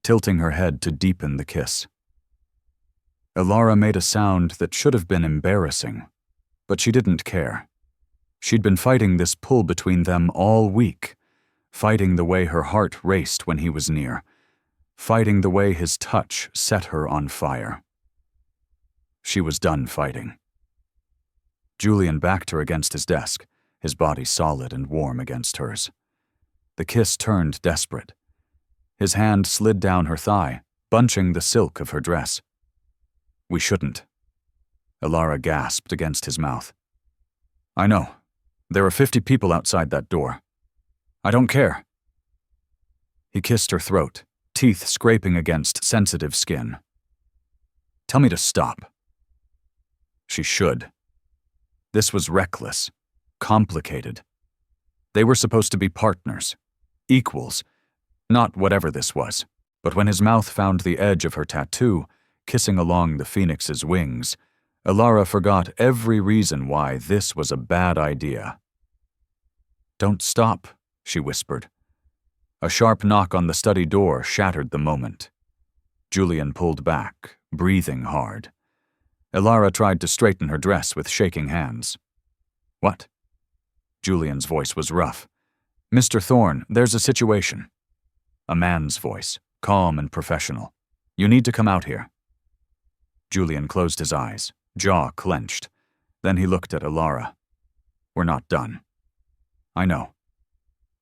tilting her head to deepen the kiss. Elara made a sound that should have been embarrassing, but she didn't care. She'd been fighting this pull between them all week, fighting the way her heart raced when he was near, fighting the way his touch set her on fire. She was done fighting. Julian backed her against his desk, his body solid and warm against hers. The kiss turned desperate. His hand slid down her thigh, bunching the silk of her dress. "We shouldn't." Elara gasped against his mouth. "I know. There are 50 people outside that door. I don't care." He kissed her throat, teeth scraping against sensitive skin. "Tell me to stop." She should. This was reckless, complicated. They were supposed to be partners, equals, not whatever this was. But when his mouth found the edge of her tattoo, kissing along the phoenix's wings, Elara forgot every reason why this was a bad idea. "Don't stop," she whispered. A sharp knock on the study door shattered the moment. Julian pulled back, breathing hard. Elara tried to straighten her dress with shaking hands. "What?" Julian's voice was rough. "Mr. Thorne, there's a situation." A man's voice, calm and professional. "You need to come out here." Julian closed his eyes, jaw clenched. Then he looked at Elara. "We're not done." "I know."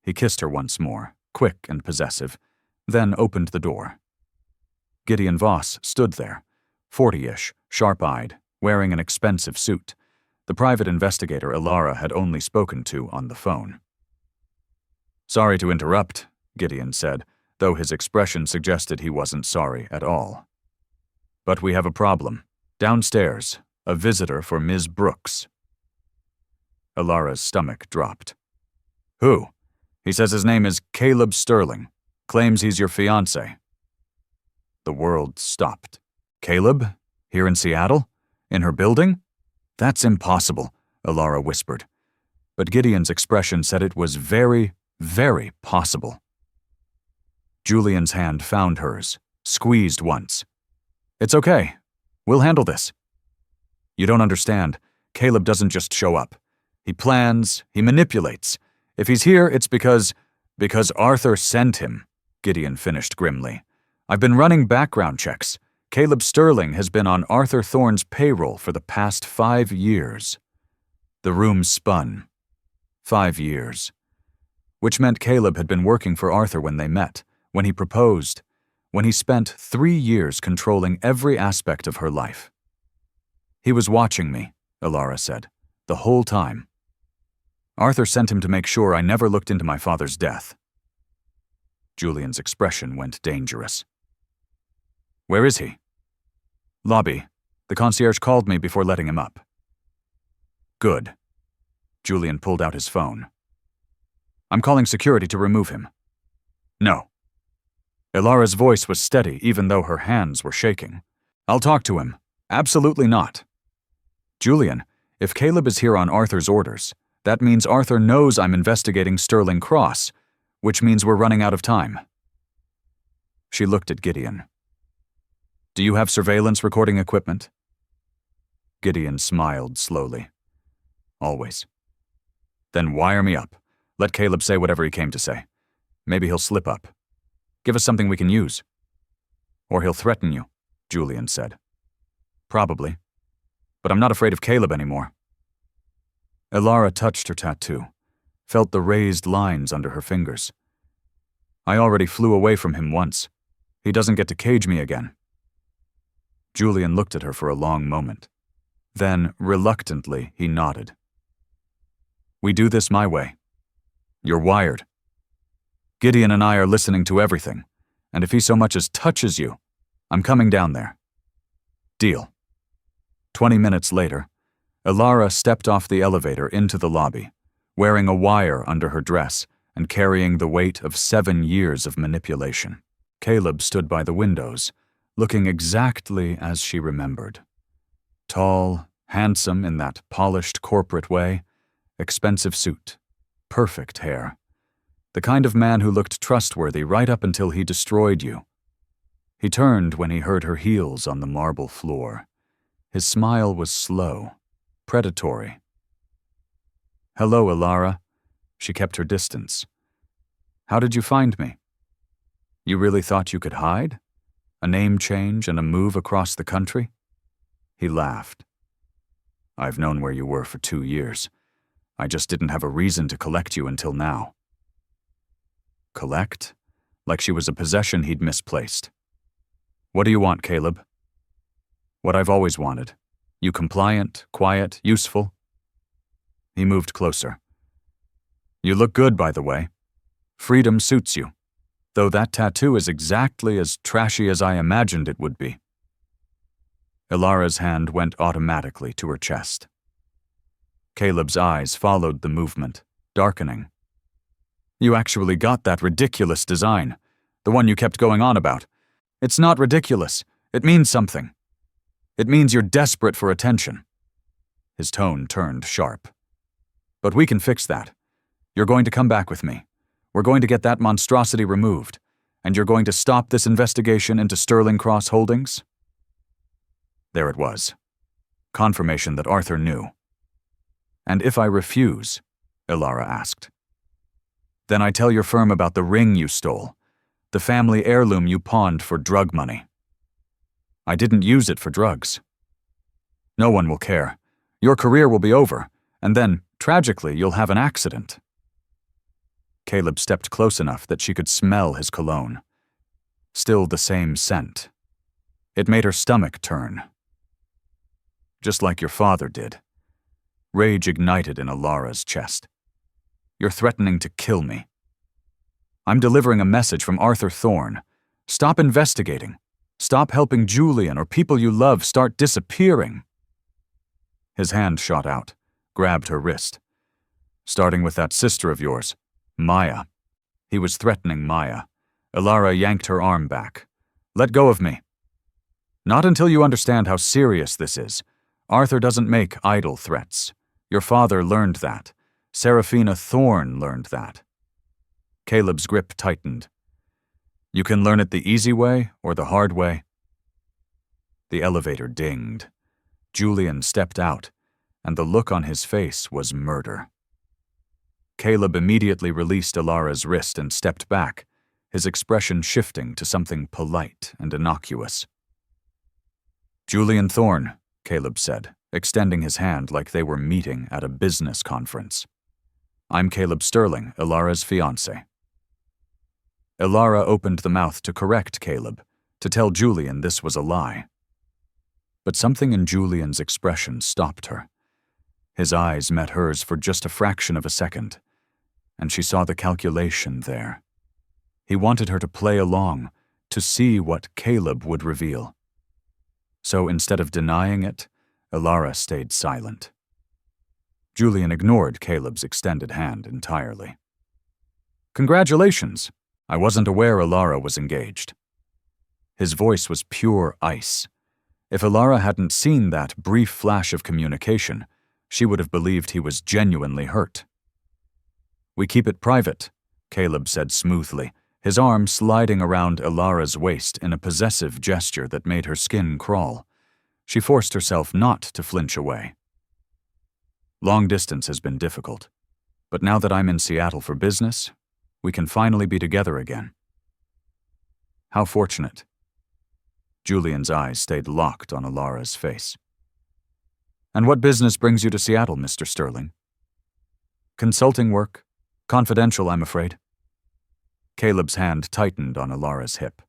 He kissed her once more, quick and possessive, then opened the door. Gideon Voss stood there, 40-ish, sharp-eyed, wearing an expensive suit, the private investigator Elara had only spoken to on the phone. "Sorry to interrupt," Gideon said, though his expression suggested he wasn't sorry at all. "But we have a problem. Downstairs, a visitor for Ms. Brooks." Elara's stomach dropped. "Who?" "He says his name is Caleb Sterling. Claims he's your fiancé." The world stopped. "Caleb? Here in Seattle? In her building?" "That's impossible," Elara whispered. But Gideon's expression said it was very, very possible. Julian's hand found hers, squeezed once. "It's okay. We'll handle this." "You don't understand. Caleb doesn't just show up. He plans, he manipulates. If he's here, it's because Arthur sent him," Gideon finished grimly. "I've been running background checks. Caleb Sterling has been on Arthur Thorne's payroll for the past 5 years. The room spun. 5 years. Which meant Caleb had been working for Arthur when they met, when he proposed, when he spent 3 years controlling every aspect of her life. "He was watching me," Elara said, "the whole time. Arthur sent him to make sure I never looked into my father's death." Julian's expression went dangerous. "Where is he?" "Lobby. The concierge called me before letting him up." "Good." Julian pulled out his phone. "I'm calling security to remove him." "No." Elara's voice was steady even though her hands were shaking. "I'll talk to him. Absolutely not." "Julian, if Caleb is here on Arthur's orders, that means Arthur knows I'm investigating Sterling Cross, which means we're running out of time." She looked at Gideon. "Do you have surveillance recording equipment?" Gideon smiled slowly. "Always." "Then wire me up. Let Caleb say whatever he came to say. Maybe he'll slip up. Give us something we can use." "Or he'll threaten you," Julian said. "Probably. But I'm not afraid of Caleb anymore." Elara touched her tattoo, felt the raised lines under her fingers. "I already flew away from him once. He doesn't get to cage me again." Julian looked at her for a long moment. Then, reluctantly, he nodded. "We do this my way. You're wired. Gideon and I are listening to everything, and if he so much as touches you, I'm coming down there. Deal." 20 minutes later, Elara stepped off the elevator into the lobby, wearing a wire under her dress and carrying the weight of 7 years of manipulation. Caleb stood by the windows, looking exactly as she remembered. Tall, Handsome in that polished corporate way, expensive suit, perfect hair. The kind of man who looked trustworthy right up until he destroyed you. He turned when he heard her heels on the marble floor. His smile was slow, predatory. "Hello, Ilara." She kept her distance. "How did you find me? You really thought you could hide? A name change and a move across the country?" He laughed. "I've known where you were for 2 years. I just didn't have a reason to collect you until now." Collect? Like she was a possession he'd misplaced. "What do you want, Caleb?" "What I've always wanted. You compliant, quiet, useful." He moved closer. "You look good, by the way. Freedom suits you, though that tattoo is exactly as trashy as I imagined it would be." Ilara's hand went automatically to her chest. Caleb's eyes followed the movement, darkening. "You actually got that ridiculous design, the one you kept going on about. It's not ridiculous. It means something. It means you're desperate for attention." His tone turned sharp. "But we can fix that. You're going to come back with me. We're going to get that monstrosity removed, and you're going to stop this investigation into Sterling Cross Holdings?" There it was. Confirmation that Arthur knew. "And if I refuse?" Ilara asked. "Then I tell your firm about the ring you stole, the family heirloom you pawned for drug money." "I didn't use it for drugs." "No one will care. Your career will be over, and then, tragically, you'll have an accident." Caleb stepped close enough that she could smell his cologne. Still the same scent. It made her stomach turn. "Just like your father did." Rage ignited in Ilara's chest. "You're threatening to kill me." "I'm delivering a message from Arthur Thorne. Stop investigating. Stop helping Julian or people you love start disappearing." His hand shot out, grabbed her wrist. "Starting with that sister of yours, Maya." He was threatening Maya. Ilara yanked her arm back. "Let go of me." "Not until you understand how serious this is. Arthur doesn't make idle threats. Your father learned that. Serafina Thorne learned that." Caleb's grip tightened. "You can learn it the easy way or the hard way." The elevator dinged. Julian stepped out, and the look on his face was murder. Caleb immediately released Ilara's wrist and stepped back, his expression shifting to something polite and innocuous. "Julian Thorne," Caleb said, extending his hand like they were meeting at a business conference. "I'm Caleb Sterling, Ilara's fiancé." Ilara opened the mouth to correct Caleb, to tell Julian this was a lie. But something in Julian's expression stopped her. His eyes met hers for just a fraction of a second, and she saw the calculation there. He wanted her to play along, to see what Caleb would reveal. So instead of denying it, Ilara stayed silent. Julian ignored Caleb's extended hand entirely. "Congratulations! I wasn't aware Ilara was engaged." His voice was pure ice. If Ilara hadn't seen that brief flash of communication, she would have believed he was genuinely hurt. "We keep it private," Caleb said smoothly, his arm sliding around Ilara's waist in a possessive gesture that made her skin crawl. She forced herself not to flinch away. "Long distance has been difficult, but now that I'm in Seattle for business, we can finally be together again." "How fortunate." Julian's eyes stayed locked on Ilara's face. "And what business brings you to Seattle, Mr. Sterling?" "Consulting work. Confidential, I'm afraid." Caleb's hand tightened on Ilara's hip.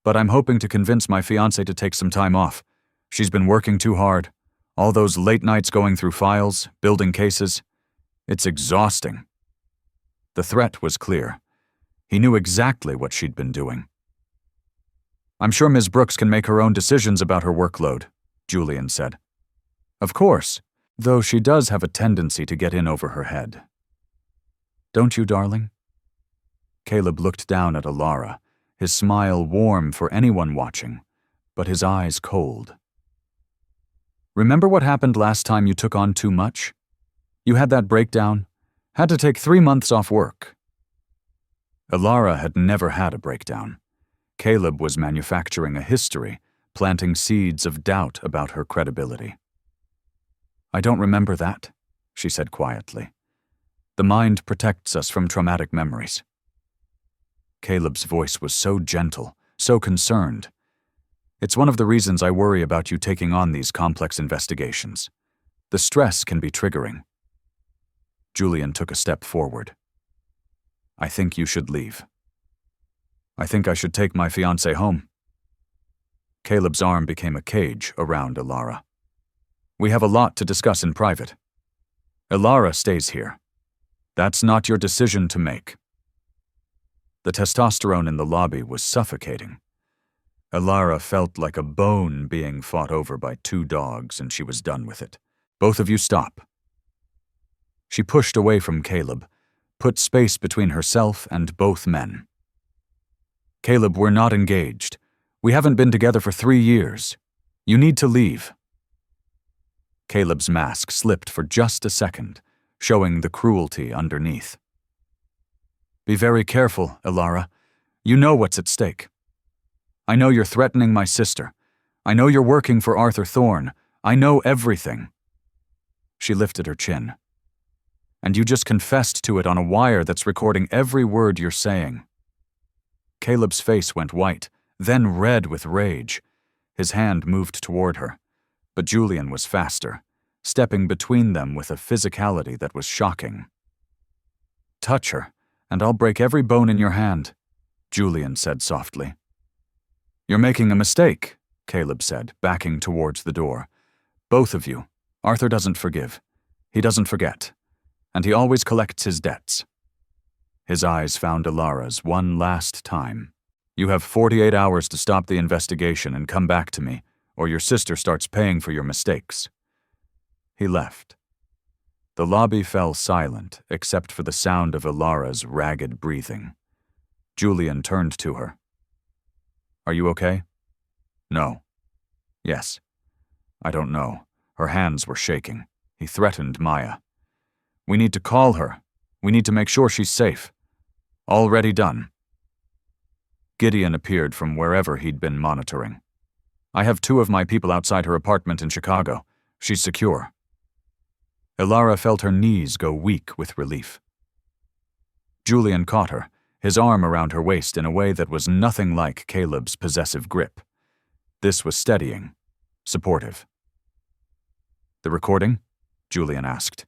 "But I'm hoping to convince my fiancée to take some time off. She's been working too hard. All those late nights going through files, building cases. It's exhausting." The threat was clear. He knew exactly what she'd been doing. "I'm sure Ms. Brooks can make her own decisions about her workload," Julian said. "Of course, though she does have a tendency to get in over her head." "Don't you, darling?" Caleb looked down at Ilara, his smile warm for anyone watching, but his eyes cold. Remember what happened last time you took on too much? You had that breakdown, had to take 3 months off work. Ilara had never had a breakdown. Caleb was manufacturing a history, planting seeds of doubt about her credibility. I don't remember that, she said quietly. The mind protects us from traumatic memories. Caleb's voice was so gentle, so concerned. It's one of the reasons I worry about you taking on these complex investigations. The stress can be triggering. Julian took a step forward. I think you should leave. I think I should take my fiancé home. Caleb's arm became a cage around Ilara. We have a lot to discuss in private. Ilara stays here. That's not your decision to make. The testosterone in the lobby was suffocating. Ilara felt like a bone being fought over by 2 dogs, and she was done with it. Both of you stop. She pushed away from Caleb, put space between herself and both men. Caleb, we're not engaged. We haven't been together for 3 years. You need to leave. Caleb's mask slipped for just a second, showing the cruelty underneath. Be very careful, Ilara. You know what's at stake. I know you're threatening my sister. I know you're working for Arthur Thorne. I know everything. She lifted her chin. And you just confessed to it on a wire that's recording every word you're saying. Caleb's face went white, then red with rage. His hand moved toward her, but Julian was faster, stepping between them with a physicality that was shocking. Touch her, and I'll break every bone in your hand, Julian said softly. You're making a mistake, Caleb said, backing towards the door. Both of you. Arthur doesn't forgive. He doesn't forget. And he always collects his debts. His eyes found Ilara's one last time. You have 48 hours to stop the investigation and come back to me, or your sister starts paying for your mistakes. He left. The lobby fell silent, except for the sound of Ilara's ragged breathing. Julian turned to her. Are you okay? No. Yes. I don't know. Her hands were shaking. He threatened Maya. We need to call her. We need to make sure she's safe. Already done. Gideon appeared from wherever he'd been monitoring. I have 2 of my people outside her apartment in Chicago. She's secure. Ilara felt her knees go weak with relief. Julian caught her, his arm around her waist in a way that was nothing like Caleb's possessive grip. This was steadying, supportive. The recording? Julian asked.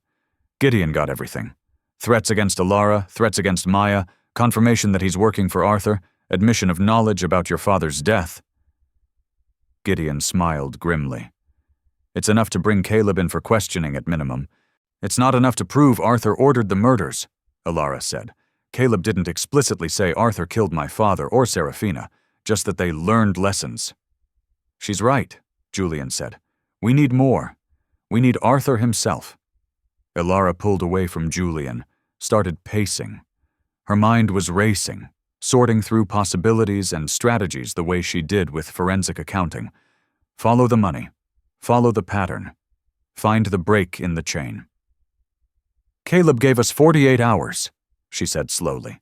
Gideon got everything. Threats against Ilara, threats against Maya, confirmation that he's working for Arthur, admission of knowledge about your father's death. Gideon smiled grimly. It's enough to bring Caleb in for questioning at minimum. It's not enough to prove Arthur ordered the murders, Ilara said. Caleb didn't explicitly say Arthur killed my father or Serafina, just that they learned lessons. She's right, Julian said. We need more. We need Arthur himself. Ilara pulled away from Julian, started pacing. Her mind was racing, sorting through possibilities and strategies the way she did with forensic accounting. Follow the money. Follow the pattern. Find the break in the chain. Caleb gave us 48 hours, she said slowly,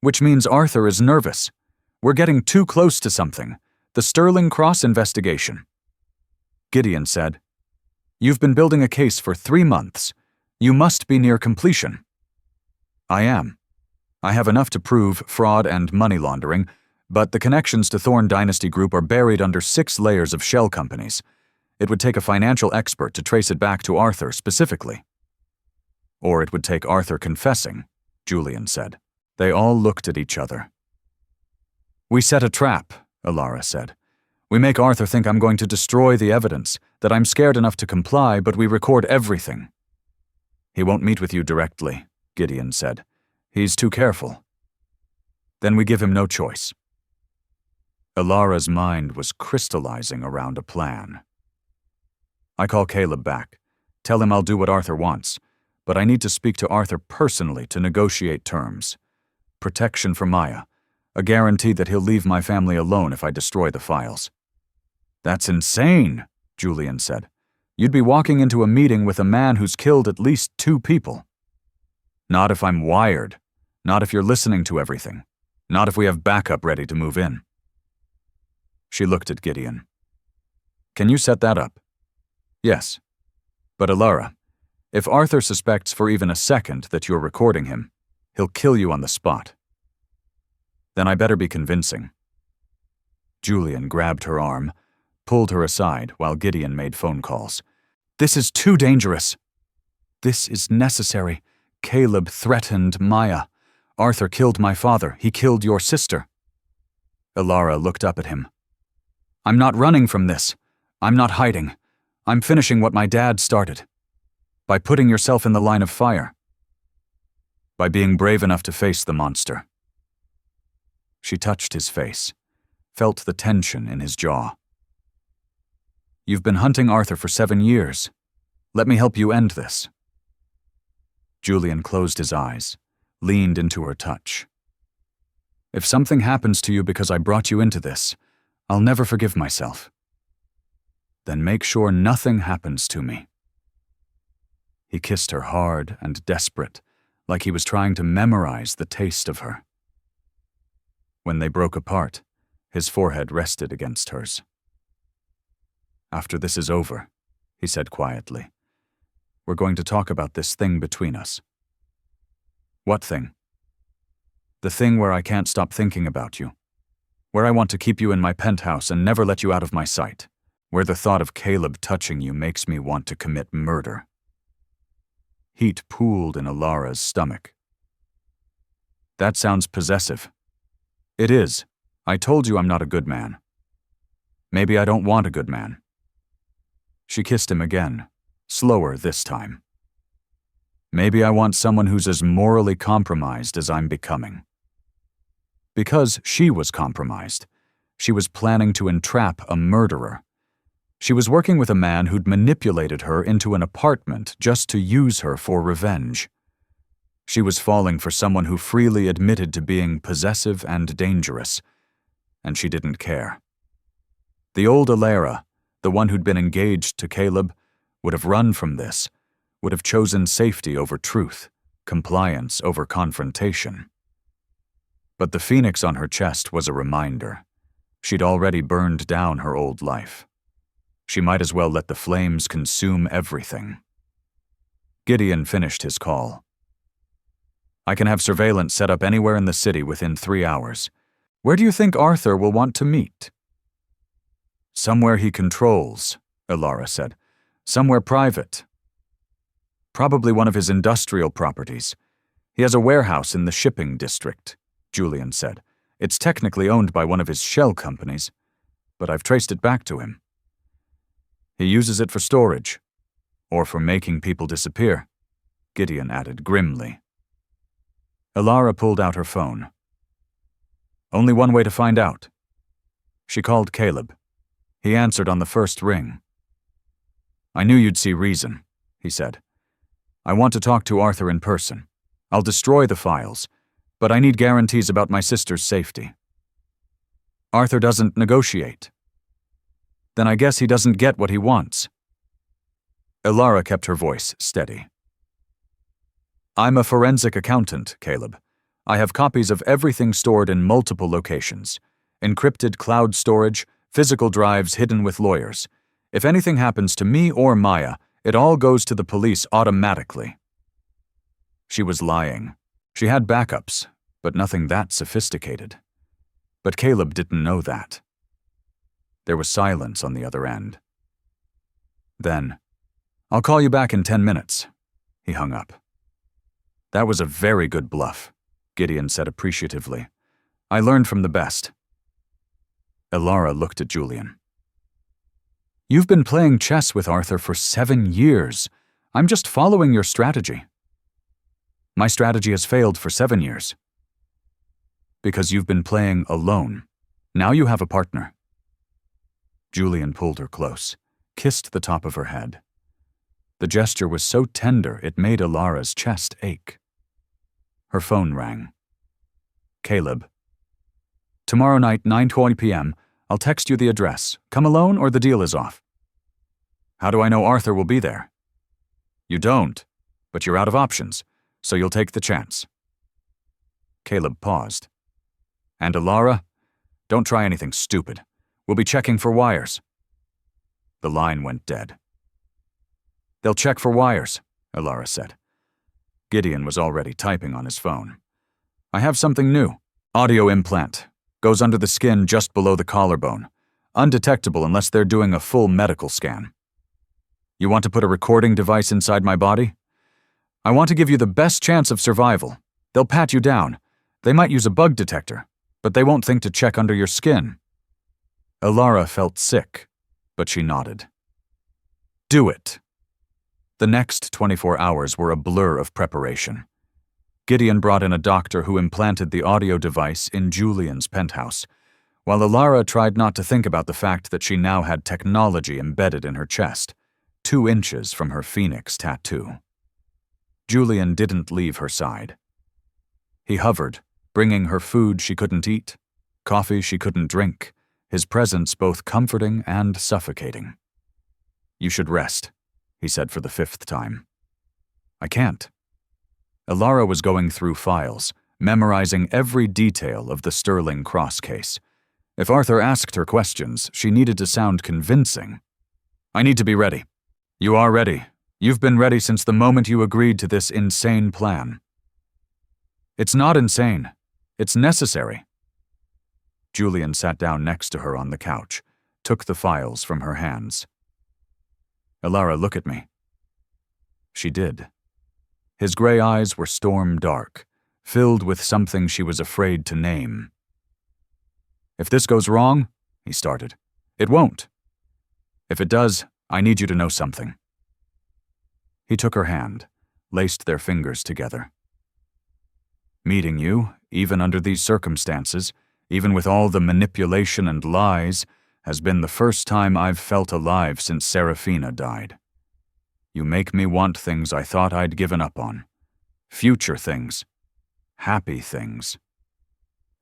which means Arthur is nervous. We're getting too close to something. The Sterling Cross investigation. Gideon said, You've been building a case for 3 months. You must be near completion. I am. I have enough to prove fraud and money laundering, but the connections to Thorne Dynasty Group are buried under 6 layers of shell companies. It would take a financial expert to trace it back to Arthur specifically. Or it would take Arthur confessing, Julian said. They all looked at each other. We set a trap, Ilara said. We make Arthur think I'm going to destroy the evidence, that I'm scared enough to comply, but we record everything. He won't meet with you directly, Gideon said. He's too careful. Then we give him no choice. Ilara's mind was crystallizing around a plan. I call Caleb back. Tell him I'll do what Arthur wants, but I need to speak to Arthur personally to negotiate terms. Protection for Maya. A guarantee that he'll leave my family alone if I destroy the files. That's insane, Julian said. You'd be walking into a meeting with a man who's killed at least 2 people. Not if I'm wired. Not if you're listening to everything. Not if we have backup ready to move in. She looked at Gideon. Can you set that up? Yes. But Alara, if Arthur suspects for even a second that you're recording him, he'll kill you on the spot. Then I better be convincing. Julian grabbed her arm, pulled her aside while Gideon made phone calls. This is too dangerous. This is necessary. Caleb threatened Maya. Arthur killed my father. He killed your sister. Alara looked up at him. I'm not running from this. I'm not hiding. I'm finishing what my dad started. By putting yourself in the line of fire. By being brave enough to face the monster. She touched his face, felt the tension in his jaw. You've been hunting Arthur for 7 years. Let me help you end this. Julian closed his eyes, leaned into her touch. If something happens to you because I brought you into this, I'll never forgive myself. Then make sure nothing happens to me. He kissed her hard and desperate, like he was trying to memorize the taste of her. When they broke apart, his forehead rested against hers. After this is over, he said quietly, we're going to talk about this thing between us. What thing? The thing where I can't stop thinking about you. Where I want to keep you in my penthouse and never let you out of my sight. Where the thought of Caleb touching you makes me want to commit murder. Heat pooled in Alara's stomach. That sounds possessive. It is. I told you I'm not a good man. Maybe I don't want a good man. She kissed him again, slower this time. Maybe I want someone who's as morally compromised as I'm becoming. Because she was compromised, she was planning to entrap a murderer. She was working with a man who'd manipulated her into an apartment just to use her for revenge. She was falling for someone who freely admitted to being possessive and dangerous, and she didn't care. The old Alara, the one who'd been engaged to Caleb, would have run from this, would have chosen safety over truth, compliance over confrontation. But the phoenix on her chest was a reminder. She'd already burned down her old life. She might as well let the flames consume everything. Gideon finished his call. I can have surveillance set up anywhere in the city within 3 hours. Where do you think Arthur will want to meet? Somewhere he controls, Alara said. Somewhere private. Probably one of his industrial properties. He has a warehouse in the shipping district, Julian said. It's technically owned by one of his shell companies, but I've traced it back to him. He uses it for storage, or for making people disappear, Gideon added grimly. Alara pulled out her phone. Only one way to find out. She called Caleb. He answered on the first ring. I knew you'd see reason, he said. I want to talk to Arthur in person. I'll destroy the files, but I need guarantees about my sister's safety. Arthur doesn't negotiate. Then I guess he doesn't get what he wants. Alara kept her voice steady. I'm a forensic accountant, Caleb. I have copies of everything stored in multiple locations. Encrypted cloud storage, physical drives hidden with lawyers. If anything happens to me or Maya, it all goes to the police automatically. She was lying. She had backups, but nothing that sophisticated. But Caleb didn't know that. There was silence on the other end. Then, I'll call you back in 10 minutes. He hung up. That was a very good bluff, Gideon said appreciatively. I learned from the best. Alara looked at Julian. You've been playing chess with Arthur for 7 years. I'm just following your strategy. My strategy has failed for 7 years. Because you've been playing alone. Now you have a partner. Julian pulled her close, kissed the top of her head. The gesture was so tender it made Alara's chest ache. Her phone rang. Caleb. Tomorrow night, 9:20 p.m., I'll text you the address. Come alone or the deal is off. How do I know Arthur will be there? You don't, but you're out of options, so you'll take the chance. Caleb paused. And Alara? Don't try anything stupid. We'll be checking for wires. The line went dead. They'll check for wires, Alara said. Gideon was already typing on his phone. I have something new. Audio implant. Goes under the skin just below the collarbone. Undetectable unless they're doing a full medical scan. You want to put a recording device inside my body? I want to give you the best chance of survival. They'll pat you down. They might use a bug detector, but they won't think to check under your skin. Alara felt sick, but she nodded. Do it. The next 24 hours were a blur of preparation. Gideon brought in a doctor who implanted the audio device in Julian's penthouse, while Alara tried not to think about the fact that she now had technology embedded in her chest, 2 inches from her phoenix tattoo. Julian didn't leave her side. He hovered, bringing her food she couldn't eat, coffee she couldn't drink, his presence both comforting and suffocating. You should rest, he said for the 5th time. I can't. Alara was going through files, memorizing every detail of the Sterling Cross case. If Arthur asked her questions, she needed to sound convincing. I need to be ready. You are ready. You've been ready since the moment you agreed to this insane plan. It's not insane. It's necessary. Julian sat down next to her on the couch, took the files from her hands. Alara, look at me. She did. His gray eyes were storm dark, filled with something she was afraid to name. If this goes wrong, he started, it won't. If it does, I need you to know something. He took her hand, laced their fingers together. Meeting you, even under these circumstances, even with all the manipulation and lies, has been the first time I've felt alive since Serafina died. You make me want things I thought I'd given up on. Future things. Happy things.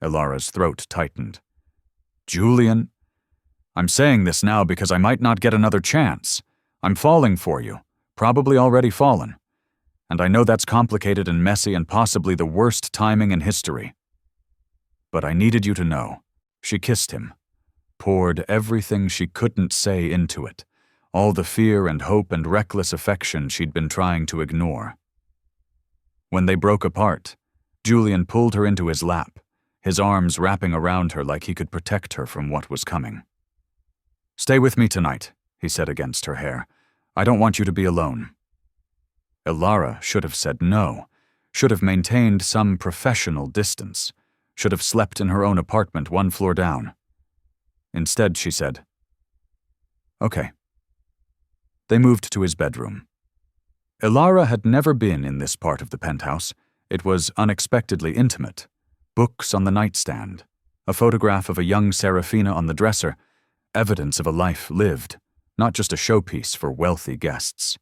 Alara's throat tightened. Julian, I'm saying this now because I might not get another chance. I'm falling for you, probably already fallen. And I know that's complicated and messy and possibly the worst timing in history. But I needed you to know. She kissed him, poured everything she couldn't say into it, all the fear and hope and reckless affection she'd been trying to ignore. When they broke apart, Julian pulled her into his lap, his arms wrapping around her like he could protect her from what was coming. Stay with me tonight, he said against her hair. I don't want you to be alone. Alara should have said no, should have maintained some professional distance, should have slept in her own apartment 1 floor down. Instead, she said, Okay. They moved to his bedroom. Alara had never been in this part of the penthouse. It was unexpectedly intimate. Books on the nightstand, a photograph of a young Serafina on the dresser, evidence of a life lived, not just a showpiece for wealthy guests.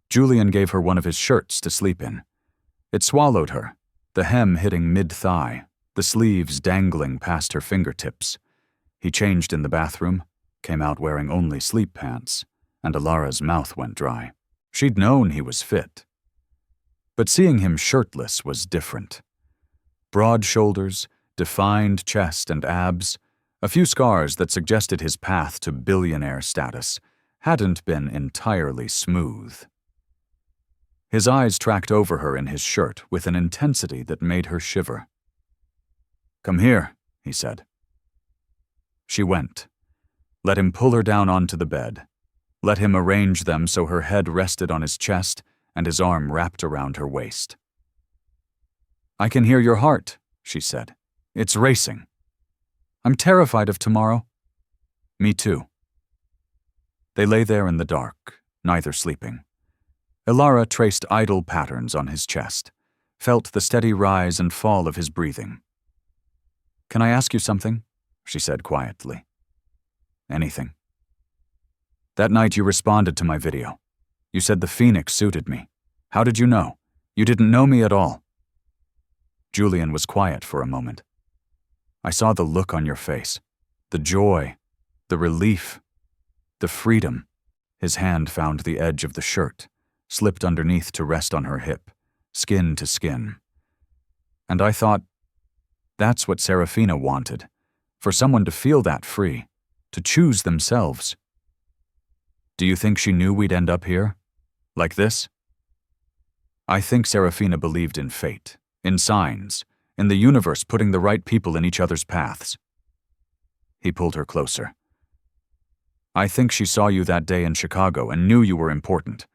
Julian gave her one of his shirts to sleep in. It swallowed her, the hem hitting mid-thigh, the sleeves dangling past her fingertips. He changed in the bathroom, came out wearing only sleep pants, and Alara's mouth went dry. She'd known he was fit. But seeing him shirtless was different. Broad shoulders, defined chest and abs, a few scars that suggested his path to billionaire status, hadn't been entirely smooth. His eyes tracked over her in his shirt with an intensity that made her shiver. Come here, he said. She went. Let him pull her down onto the bed. Let him arrange them so her head rested on his chest and his arm wrapped around her waist. I can hear your heart, she said. It's racing. I'm terrified of tomorrow. Me too. They lay there in the dark, neither sleeping. Alara traced idle patterns on his chest, felt the steady rise and fall of his breathing. Can I ask you something? She said quietly. Anything. That night you responded to my video. You said the Phoenix suited me. How did you know? You didn't know me at all. Julian was quiet for a moment. I saw the look on your face, the joy, the relief, the freedom. His hand found the edge of the shirt, slipped underneath to rest on her hip, skin to skin. And I thought, that's what Serafina wanted, for someone to feel that free, to choose themselves. Do you think she knew we'd end up here? Like this? I think Serafina believed in fate, in signs, in the universe putting the right people in each other's paths. He pulled her closer. I think she saw you that day in Chicago and knew you were important.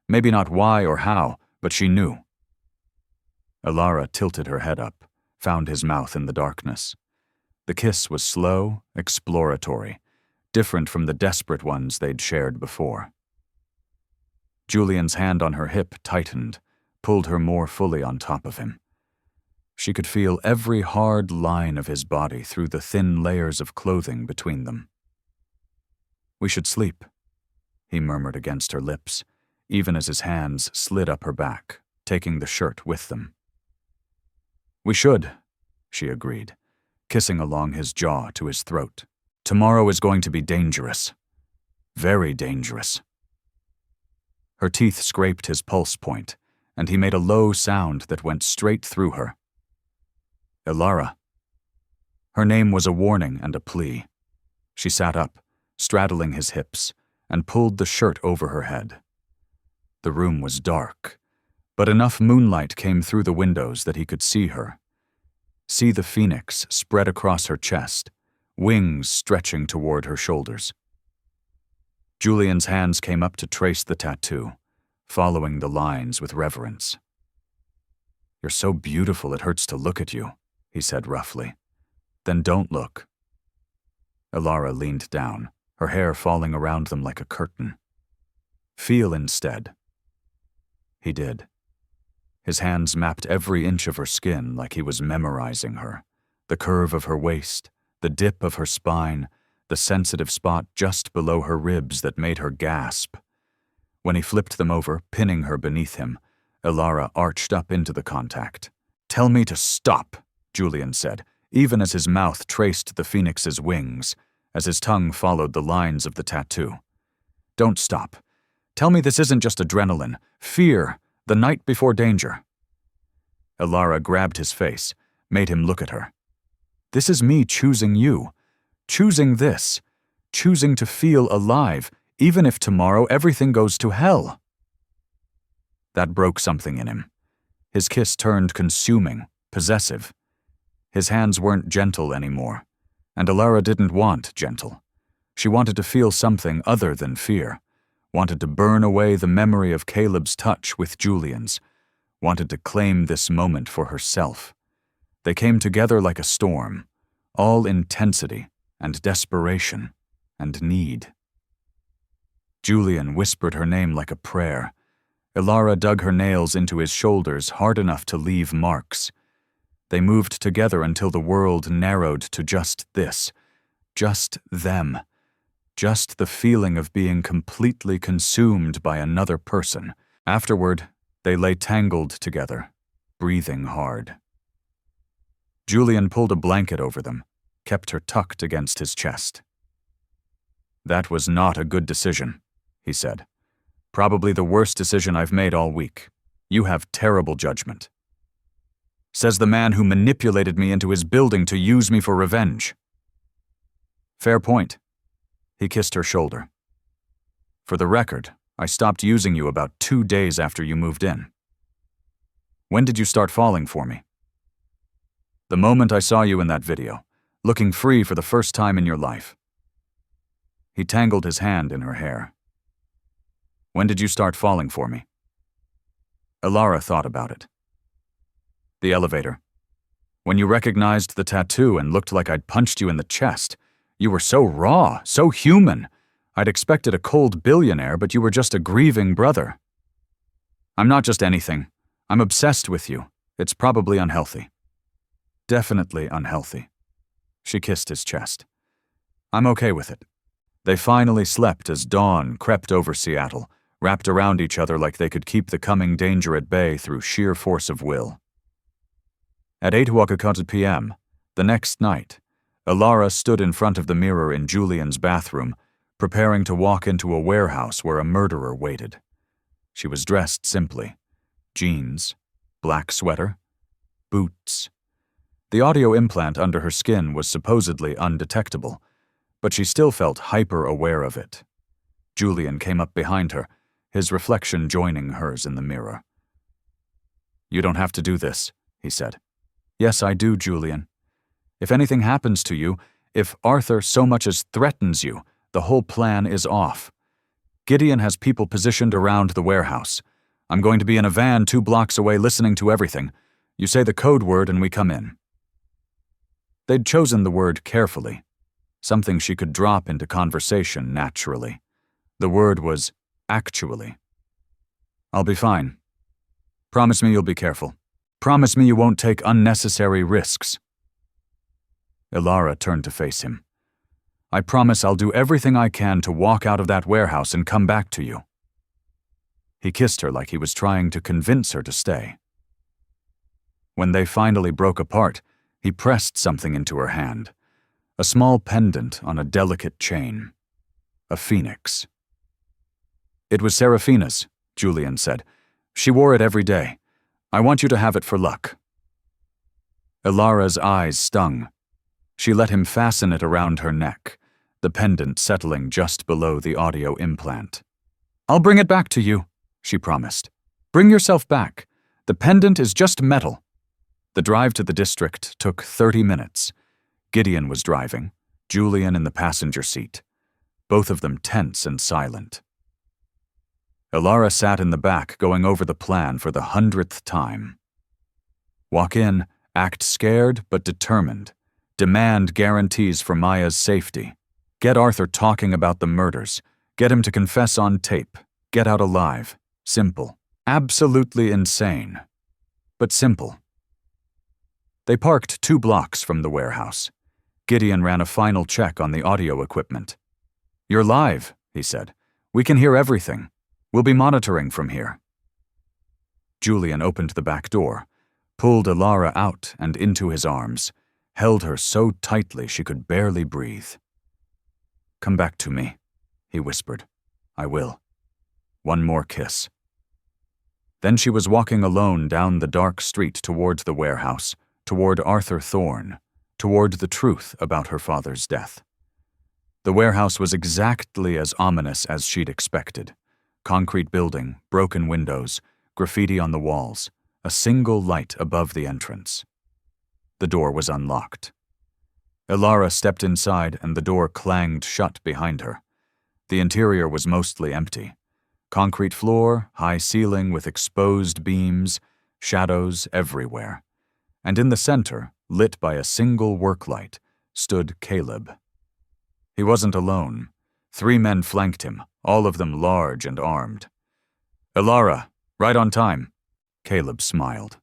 Maybe not why or how, but she knew. Alara tilted her head up, found his mouth in the darkness. The kiss was slow, exploratory, different from the desperate ones they'd shared before. Julian's hand on her hip tightened, pulled her more fully on top of him. She could feel every hard line of his body through the thin layers of clothing between them. We should sleep, he murmured against her lips, even as his hands slid up her back, taking the shirt with them. We should, she agreed, kissing along his jaw to his throat. Tomorrow is going to be dangerous. Very dangerous. Her teeth scraped his pulse point, and he made a low sound that went straight through her. Alara. Her name was a warning and a plea. She sat up, straddling his hips, and pulled the shirt over her head. The room was dark, but enough moonlight came through the windows that he could see her. See the phoenix spread across her chest, wings stretching toward her shoulders. Julian's hands came up to trace the tattoo, following the lines with reverence. You're so beautiful it hurts to look at you, he said roughly. Then don't look. Alara leaned down, her hair falling around them like a curtain. Feel instead. He did. His hands mapped every inch of her skin like he was memorizing her, the curve of her waist, the dip of her spine, the sensitive spot just below her ribs that made her gasp. When he flipped them over, pinning her beneath him, Alara arched up into the contact. Tell me to stop, Julian said, even as his mouth traced the phoenix's wings, as his tongue followed the lines of the tattoo. Don't stop. Tell me this isn't just adrenaline, fear, the night before danger. Alara grabbed his face, made him look at her. This is me choosing you, choosing this, choosing to feel alive, even if tomorrow everything goes to hell. That broke something in him. His kiss turned consuming, possessive. His hands weren't gentle anymore, and Alara didn't want gentle. She wanted to feel something other than fear, wanted to burn away the memory of Caleb's touch with Julian's, wanted to claim this moment for herself. They came together like a storm, all intensity and desperation and need. Julian whispered her name like a prayer. Alara dug her nails into his shoulders hard enough to leave marks. They moved together until the world narrowed to just this, just them, just the feeling of being completely consumed by another person. Afterward, they lay tangled together, breathing hard. Julian pulled a blanket over them, kept her tucked against his chest. That was not a good decision, he said. Probably the worst decision I've made all week. You have terrible judgment. Says the man who manipulated me into his building to use me for revenge. Fair point. He kissed her shoulder. For the record, I stopped using you about 2 days after you moved in. When did you start falling for me? The moment I saw you in that video, looking free for the first time in your life. He tangled his hand in her hair. When did you start falling for me? Alara thought about it. The elevator. When you recognized the tattoo and looked like I'd punched you in the chest, you were so raw, so human. I'd expected a cold billionaire, but you were just a grieving brother. I'm not just anything. I'm obsessed with you. It's probably unhealthy. Definitely unhealthy. She kissed his chest. I'm okay with it. They finally slept as dawn crept over Seattle, wrapped around each other like they could keep the coming danger at bay through sheer force of will. At 8:00 p.m., the next night, Alara stood in front of the mirror in Julian's bathroom, preparing to walk into a warehouse where a murderer waited. She was dressed simply. Jeans, black sweater, boots. The audio implant under her skin was supposedly undetectable, but she still felt hyper-aware of it. Julian came up behind her, his reflection joining hers in the mirror. "You don't have to do this," he said. "Yes, I do, Julian. If anything happens to you, if Arthur so much as threatens you, the whole plan is off. Gideon has people positioned around the warehouse. I'm going to be in a van 2 blocks away listening to everything. You say the code word and we come in." They'd chosen the word carefully, something she could drop into conversation naturally. The word was actually. "I'll be fine. Promise me you'll be careful. Promise me you won't take unnecessary risks." Ilara turned to face him. "I promise I'll do everything I can to walk out of that warehouse and come back to you." He kissed her like he was trying to convince her to stay. When they finally broke apart, he pressed something into her hand. A small pendant on a delicate chain. A phoenix. "It was Seraphina's," Julian said. "She wore it every day. I want you to have it for luck." Ilara's eyes stung. She let him fasten it around her neck, the pendant settling just below the audio implant. "I'll bring it back to you," she promised. "Bring yourself back. The pendant is just metal." The drive to the district took 30 minutes. Gideon was driving, Julian in the passenger seat, both of them tense and silent. Ilara sat in the back going over the plan for the 100th time. Walk in, act scared but determined. Demand guarantees for Maya's safety. Get Arthur talking about the murders. Get him to confess on tape. Get out alive. Simple. Absolutely insane. But simple. They parked 2 blocks from the warehouse. Gideon ran a final check on the audio equipment. "You're live," he said. "We can hear everything. We'll be monitoring from here." Julian opened the back door, pulled Ilara out and into his arms, held her so tightly she could barely breathe. "Come back to me," he whispered. "I will. One more kiss." Then she was walking alone down the dark street toward the warehouse, toward Arthur Thorne, toward the truth about her father's death. The warehouse was exactly as ominous as she'd expected. Concrete building, broken windows, graffiti on the walls, a single light above the entrance. The door was unlocked. Ilara stepped inside and the door clanged shut behind her. The interior was mostly empty. Concrete floor, high ceiling with exposed beams, shadows everywhere. And in the center, lit by a single work light, stood Caleb. He wasn't alone. 3 men flanked him, all of them large and armed. "Ilara, right on time," Caleb smiled.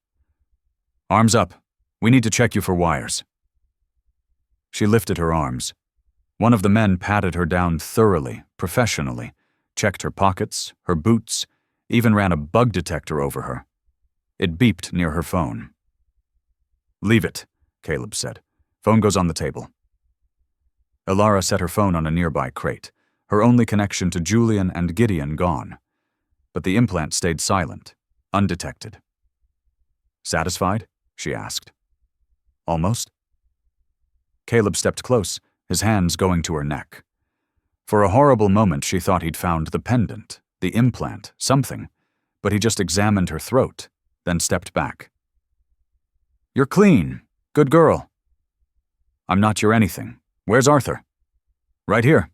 "Arms up. We need to check you for wires." She lifted her arms. One of the men patted her down thoroughly, professionally, checked her pockets, her boots, even ran a bug detector over her. It beeped near her phone. "Leave it," Caleb said. "Phone goes on the table." Ilara set her phone on a nearby crate, her only connection to Julian and Gideon gone. But the implant stayed silent, undetected. "Satisfied?" she asked. "Almost." Caleb stepped close, his hands going to her neck. For a horrible moment she thought he'd found the pendant, the implant, something, but he just examined her throat, then stepped back. "You're clean. Good girl." "I'm not your anything. Where's Arthur?" "Right here."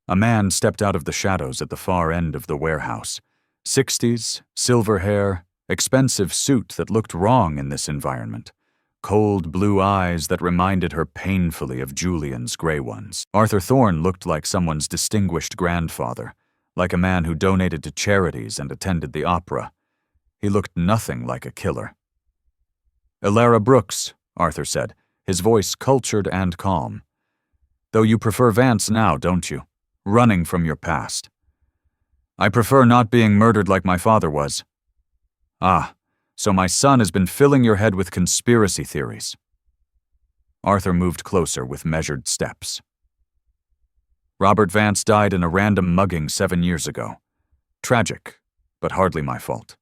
A man stepped out of the shadows at the far end of the warehouse. 60s, silver hair, expensive suit that looked wrong in this environment. Cold blue eyes that reminded her painfully of Julian's gray ones. Arthur Thorne looked like someone's distinguished grandfather, like a man who donated to charities and attended the opera. He looked nothing like a killer. "Ilara Brooks," Arthur said, his voice cultured and calm. "Though you prefer Vance now, don't you? Running from your past." "I prefer not being murdered like my father was." "Ah, so my son has been filling your head with conspiracy theories." Arthur moved closer with measured steps. Robert Vance died in a random mugging 7 years ago. Tragic, but hardly my fault.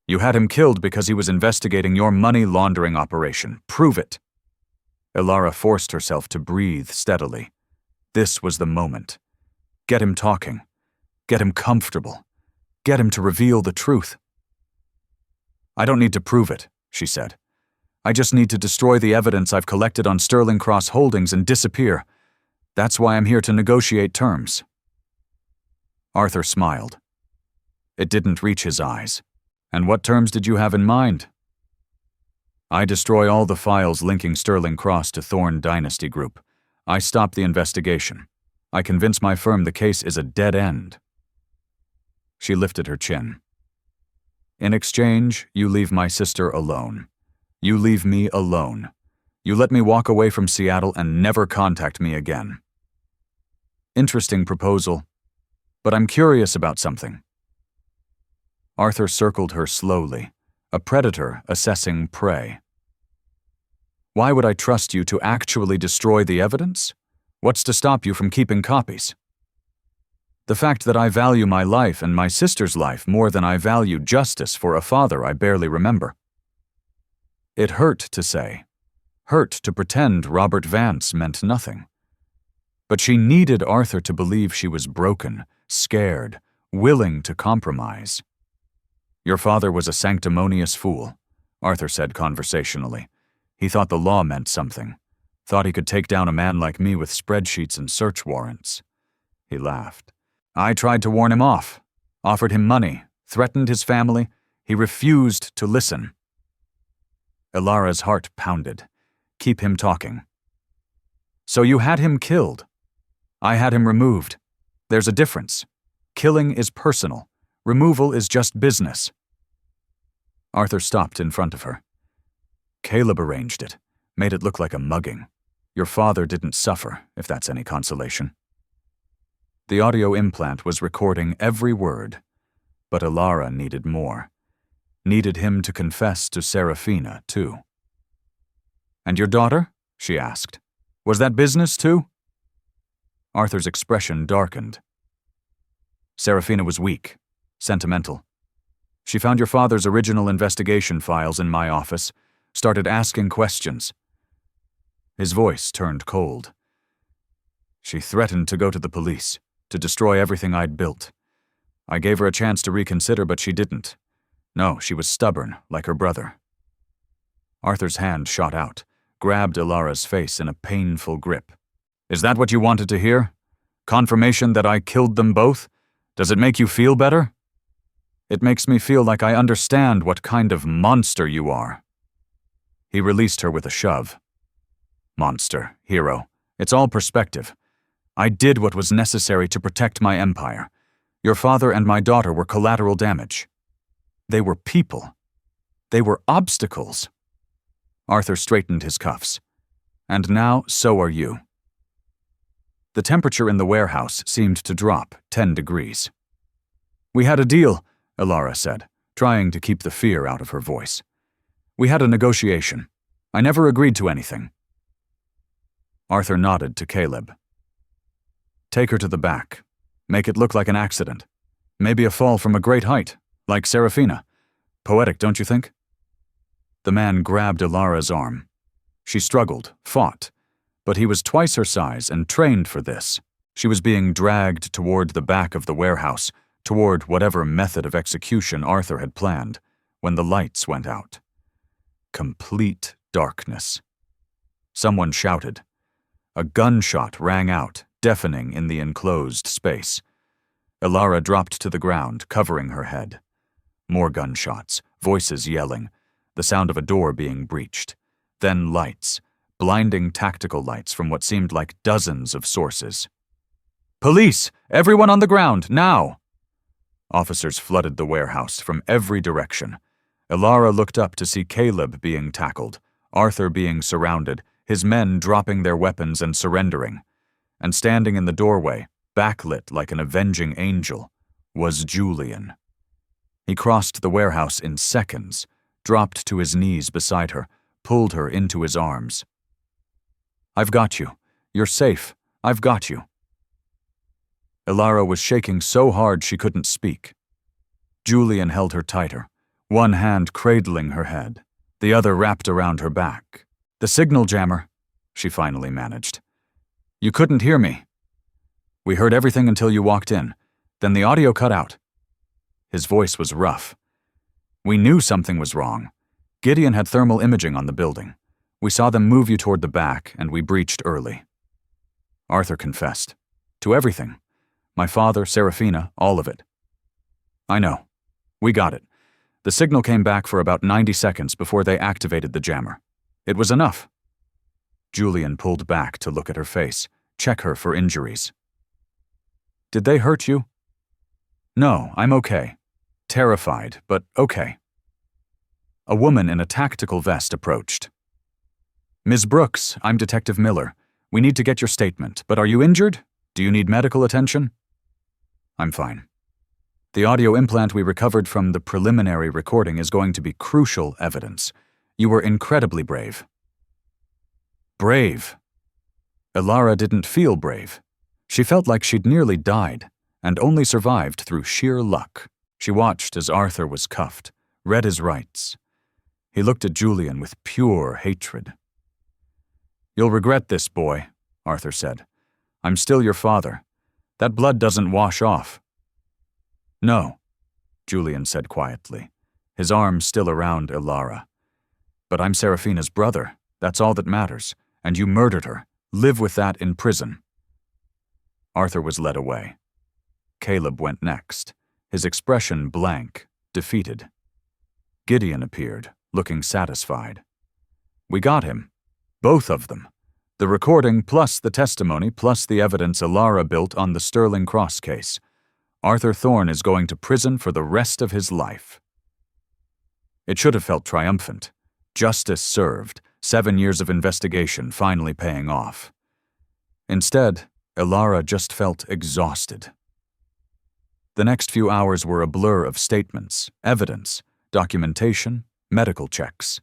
You had him killed because he was investigating your money laundering operation. Prove it." Ilara forced herself to breathe steadily. This was the moment. Get him talking. Get him comfortable. Get him to reveal the truth. "I don't need to prove it," she said. "I just need to destroy the evidence I've collected on Sterling Cross Holdings and disappear. That's why I'm here to negotiate terms." Arthur smiled. It didn't reach his eyes. "And what terms did you have in mind?" "I destroy all the files linking Sterling Cross to Thorne Dynasty Group. I stop the investigation. I convince my firm the case is a dead end." She lifted her chin. "In exchange, you leave my sister alone. You leave me alone. You let me walk away from Seattle and never contact me again." "Interesting proposal, but I'm curious about something." Arthur circled her slowly, a predator assessing prey. "Why would I trust you to actually destroy the evidence? What's to stop you from keeping copies?" "The fact that I value my life and my sister's life more than I value justice for a father I barely remember." It hurt to say. Hurt to pretend Robert Vance meant nothing. But she needed Arthur to believe she was broken, scared, willing to compromise. "Your father was a sanctimonious fool," Arthur said conversationally. "He thought the law meant something. Thought he could take down a man like me with spreadsheets and search warrants." He laughed. "I tried to warn him off. Offered him money. Threatened his family. He refused to listen." Ilara's heart pounded. "Keep him talking." "So you had him killed. I had him removed. There's a difference. Killing is personal. Removal is just business." Arthur stopped in front of her. "Caleb arranged it. Made it look like a mugging. Your father didn't suffer, if that's any consolation." The audio implant was recording every word, but Ilara needed more. Needed him to confess to Serafina, too. "And your daughter?" she asked. "Was that business, too?" Arthur's expression darkened. "Serafina was weak, sentimental. She found your father's original investigation files in my office, started asking questions." His voice turned cold. "She threatened to go to the police, to destroy everything I'd built. I gave her a chance to reconsider, but she didn't. No, she was stubborn, like her brother." Arthur's hand shot out, grabbed Ilara's face in a painful grip. "Is that what you wanted to hear? Confirmation that I killed them both? Does it make you feel better?" "It makes me feel like I understand what kind of monster you are." He released her with a shove. "Monster, hero, it's all perspective. I did what was necessary to protect my empire. Your father and my daughter were collateral damage. They were people. They were obstacles." Arthur straightened his cuffs. "And now, so are you." The temperature in the warehouse seemed to drop 10 degrees. "We had a deal," Ilara said, trying to keep the fear out of her voice. "We had a negotiation. I never agreed to anything." Arthur nodded to Caleb. "Take her to the back. Make it look like an accident. Maybe a fall from a great height, like Serafina. Poetic, don't you think?" The man grabbed Ilara's arm. She struggled, fought, but he was twice her size and trained for this. She was being dragged toward the back of the warehouse, toward whatever method of execution Arthur had planned, when the lights went out. Complete darkness. Someone shouted. A gunshot rang out, deafening in the enclosed space. Ilara dropped to the ground, covering her head. More gunshots, voices yelling, the sound of a door being breached. Then lights, blinding tactical lights from what seemed like dozens of sources. "Police! Everyone on the ground, now!" Officers flooded the warehouse from every direction. Ilara looked up to see Caleb being tackled, Arthur being surrounded, his men dropping their weapons and surrendering. And standing in the doorway, backlit like an avenging angel, was Julian. He crossed the warehouse in seconds, dropped to his knees beside her, pulled her into his arms. "I've got you. You're safe. I've got you." Ilara was shaking so hard she couldn't speak. Julian held her tighter, one hand cradling her head, the other wrapped around her back. "The signal jammer," she finally managed. "You couldn't hear me. We heard everything until you walked in. Then the audio cut out." His voice was rough. "We knew something was wrong. Gideon had thermal imaging on the building. We saw them move you toward the back, and we breached early." Arthur confessed. "To everything. My father, Serafina, all of it." "I know. We got it. The signal came back for about 90 seconds before they activated the jammer. It was enough." Julian pulled back to look at her face, check her for injuries. "Did they hurt you?" "No, I'm okay. Terrified, but okay." A woman in a tactical vest approached. "Ms. Brooks, I'm Detective Miller. We need to get your statement, but are you injured? Do you need medical attention?" "I'm fine. The audio implant we recovered from the preliminary recording is going to be crucial evidence. You were incredibly brave." Brave? Ilara didn't feel brave. She felt like she'd nearly died, and only survived through sheer luck. She watched as Arthur was cuffed, read his rights. He looked at Julian with pure hatred. "You'll regret this, boy," Arthur said. "I'm still your father. That blood doesn't wash off." "No," Julian said quietly, his arm still around Ilara. "But I'm Serafina's brother. That's all that matters. And you murdered her. Live with that in prison." Arthur was led away. Caleb went next, his expression blank, defeated. Gideon appeared, looking satisfied. "We got him. Both of them. The recording plus the testimony plus the evidence Ilara built on the Sterling Cross case. Arthur Thorne is going to prison for the rest of his life." It should have felt triumphant. Justice served, 7 years of investigation finally paying off. Instead, Ilara just felt exhausted. The next few hours were a blur of statements, evidence, documentation, medical checks.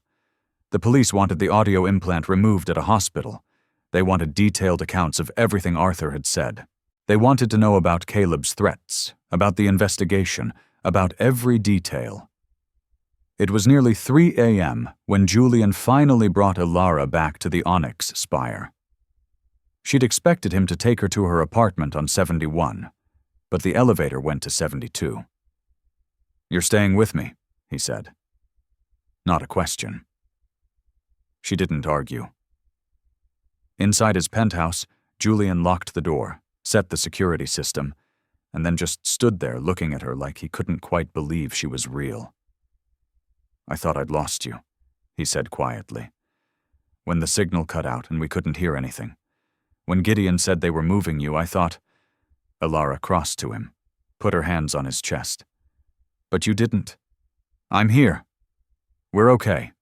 The police wanted the audio implant removed at a hospital. They wanted detailed accounts of everything Arthur had said. They wanted to know about Caleb's threats, about the investigation, about every detail. It was nearly 3 a.m. when Julian finally brought Ilara back to the Onyx Spire. She'd expected him to take her to her apartment on 71, but the elevator went to 72. "You're staying with me," he said. Not a question. She didn't argue. Inside his penthouse, Julian locked the door, set the security system, and then just stood there looking at her like he couldn't quite believe she was real. "I thought I'd lost you," he said quietly. "When the signal cut out and we couldn't hear anything. When Gideon said they were moving you, I thought—" Ilara crossed to him, put her hands on his chest. "But you didn't. I'm here. We're okay."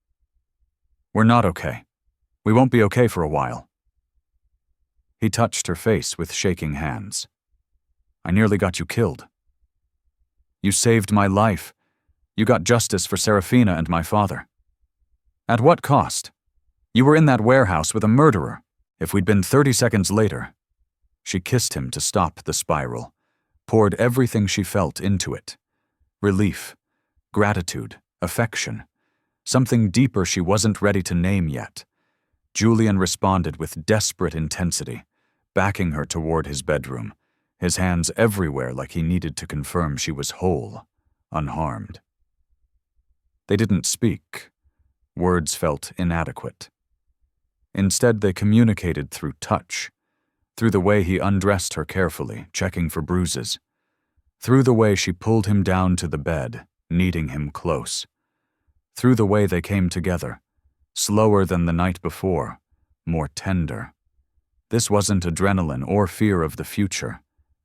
"We're not okay. We won't be okay for a while." He touched her face with shaking hands. "I nearly got you killed. You saved my life. You got justice for Serafina and my father. At what cost? You were in that warehouse with a murderer. If we'd been 30 seconds later..." She kissed him to stop the spiral, poured everything she felt into it. Relief, gratitude, affection. Something deeper she wasn't ready to name yet. Julian responded with desperate intensity, backing her toward his bedroom, his hands everywhere like he needed to confirm she was whole, unharmed. They didn't speak. Words felt inadequate. Instead, they communicated through touch, through the way he undressed her carefully, checking for bruises, through the way she pulled him down to the bed, kneading him close, through the way they came together, slower than the night before, more tender. This wasn't adrenaline or fear of the future.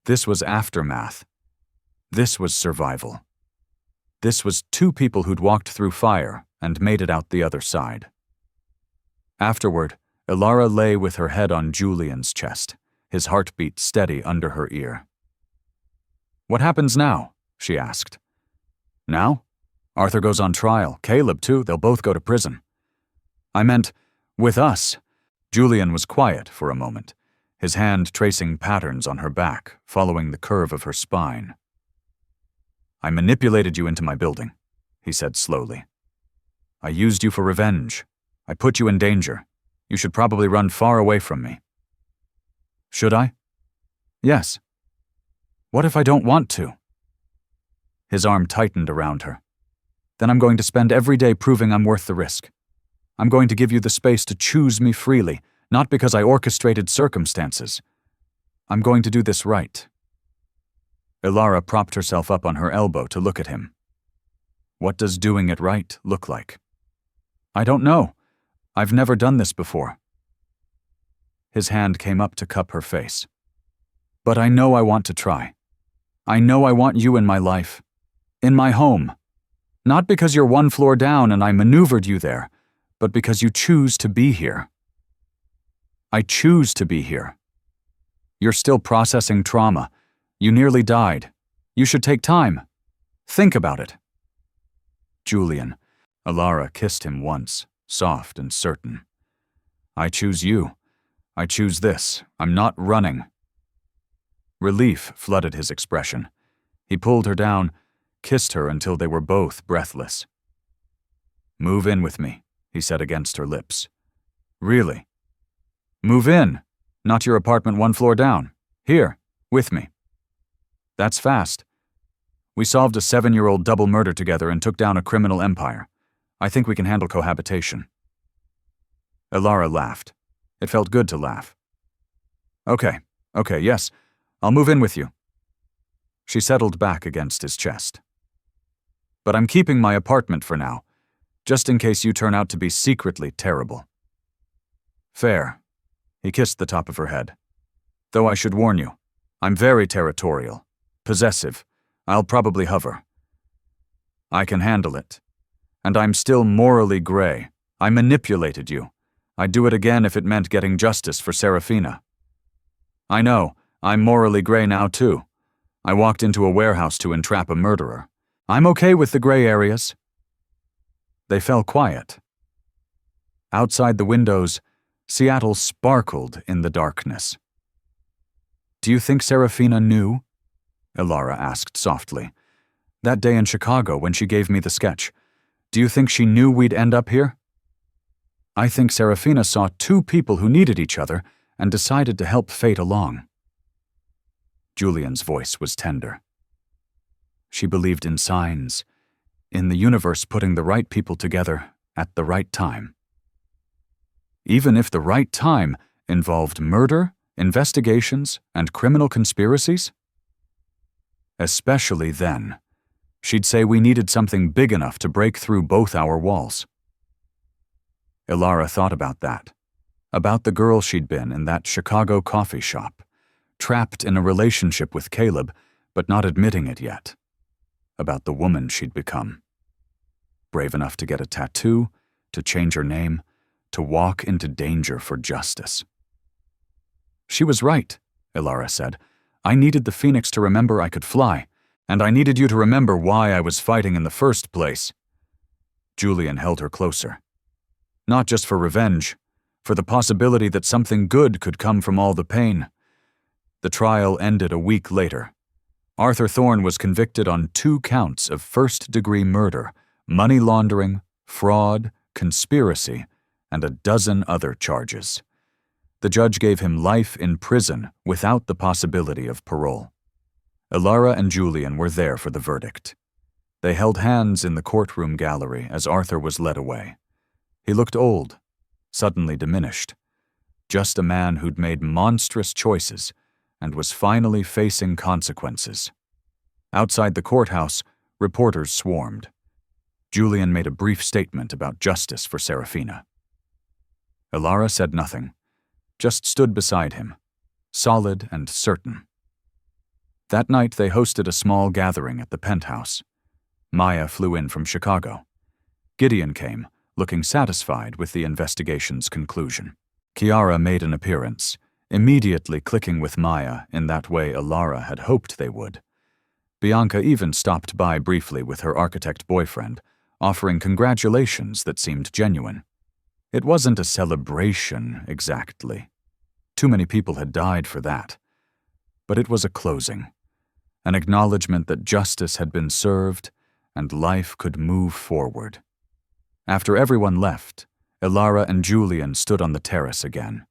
This was aftermath. This was survival. This was two people who'd walked through fire and made it out the other side. Afterward, Ilara lay with her head on Julian's chest, his heartbeat steady under her ear. "What happens now?" she asked. "Now? Arthur goes on trial. Caleb, too. They'll both go to prison." "I meant, with us." Julian was quiet for a moment, his hand tracing patterns on her back, following the curve of her spine. "I manipulated you into my building," he said slowly. "I used you for revenge. I put you in danger. You should probably run far away from me." "Should I?" "Yes." "What if I don't want to?" His arm tightened around her. "Then I'm going to spend every day proving I'm worth the risk. I'm going to give you the space to choose me freely, not because I orchestrated circumstances. I'm going to do this right." Ilara propped herself up on her elbow to look at him. "What does doing it right look like?" "I don't know. I've never done this before." His hand came up to cup her face. "But I know I want to try. I know I want you in my life. In my home. Not because you're one floor down and I maneuvered you there, but because you choose to be here." "I choose to be here. You're still processing trauma. You nearly died. You should take time. Think about it." "Julian," Ilara kissed him once, soft and certain. "I choose you. I choose this. I'm not running." Relief flooded his expression. He pulled her down, kissed her until they were both breathless. "Move in with me," he said against her lips. "Really? Move in, not your apartment one floor down. Here, with me." "That's fast. We solved a 7-year-old double murder together and took down a criminal empire. I think we can handle cohabitation." Ilara laughed. It felt good to laugh. Okay, yes, I'll move in with you." She settled back against his chest. "But I'm keeping my apartment for now, just in case you turn out to be secretly terrible." "Fair." He kissed the top of her head. "Though I should warn you, I'm very territorial, possessive. I'll probably hover." "I can handle it. And I'm still morally gray. I manipulated you. I'd do it again if it meant getting justice for Serafina." "I know. I'm morally gray now, too. I walked into a warehouse to entrap a murderer. I'm okay with the gray areas." They fell quiet. Outside the windows, Seattle sparkled in the darkness. "Do you think Serafina knew?" Ilara asked softly. "That day in Chicago when she gave me the sketch. Do you think she knew we'd end up here?" "I think Serafina saw two people who needed each other and decided to help fate along." Julian's voice was tender. "She believed in signs, in the universe putting the right people together at the right time. Even if the right time involved murder, investigations, and criminal conspiracies? Especially then, she'd say we needed something big enough to break through both our walls." Ilara thought about that, about the girl she'd been in that Chicago coffee shop, trapped in a relationship with Caleb, but not admitting it yet, about the woman she'd become. Brave enough to get a tattoo, to change her name, to walk into danger for justice. "She was right," Ilara said. "I needed the Phoenix to remember I could fly, and I needed you to remember why I was fighting in the first place." Julian held her closer. "Not just for revenge, for the possibility that something good could come from all the pain." The trial ended a week later. Arthur Thorne was convicted on 2 counts of first-degree murder, money laundering, fraud, conspiracy, and a dozen other charges. The judge gave him life in prison without the possibility of parole. Ilara and Julian were there for the verdict. They held hands in the courtroom gallery as Arthur was led away. He looked old, suddenly diminished. Just a man who'd made monstrous choices and was finally facing consequences. Outside the courthouse, reporters swarmed. Julian made a brief statement about justice for Serafina. Ilara said nothing, just stood beside him, solid and certain. That night they hosted a small gathering at the penthouse. Maya flew in from Chicago. Gideon came, looking satisfied with the investigation's conclusion. Kiara made an appearance, immediately clicking with Maya in that way Ilara had hoped they would. Bianca even stopped by briefly with her architect boyfriend, offering congratulations that seemed genuine. It wasn't a celebration, exactly. Too many people had died for that. But it was a closing, an acknowledgement that justice had been served and life could move forward. After everyone left, Ilara and Julian stood on the terrace again.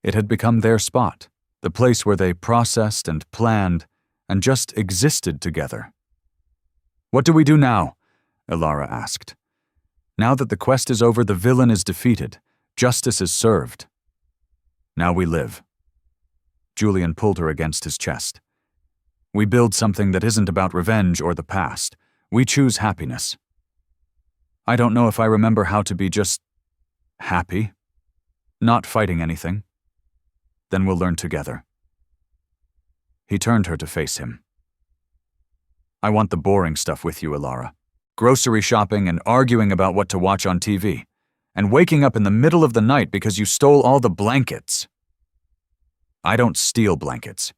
It had become their spot, the place where they processed and planned and just existed together. "What do we do now?" Ilara asked. "Now that the quest is over, the villain is defeated. Justice is served. Now we live." Julian pulled her against his chest. "We build something that isn't about revenge or the past. We choose happiness." "I don't know if I remember how to be just happy. Not fighting anything." "Then we'll learn together." He turned her to face him. "I want the boring stuff with you, Ilara. Grocery shopping and arguing about what to watch on TV. And waking up in the middle of the night because you stole all the blankets." "I don't steal blankets."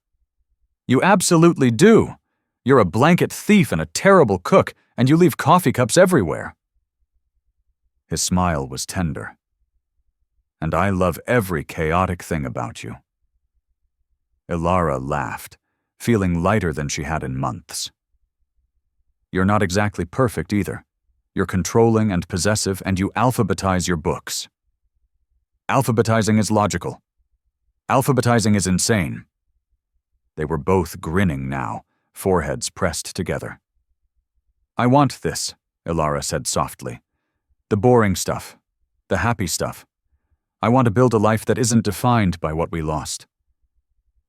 "You absolutely do. You're a blanket thief and a terrible cook, and you leave coffee cups everywhere." His smile was tender. "And I love every chaotic thing about you." Ilara laughed, feeling lighter than she had in months. "You're not exactly perfect either. You're controlling and possessive, and you alphabetize your books." "Alphabetizing is logical. Alphabetizing is insane." They were both grinning now, foreheads pressed together. "I want this," Ilara said softly. "The boring stuff. The happy stuff. I want to build a life that isn't defined by what we lost."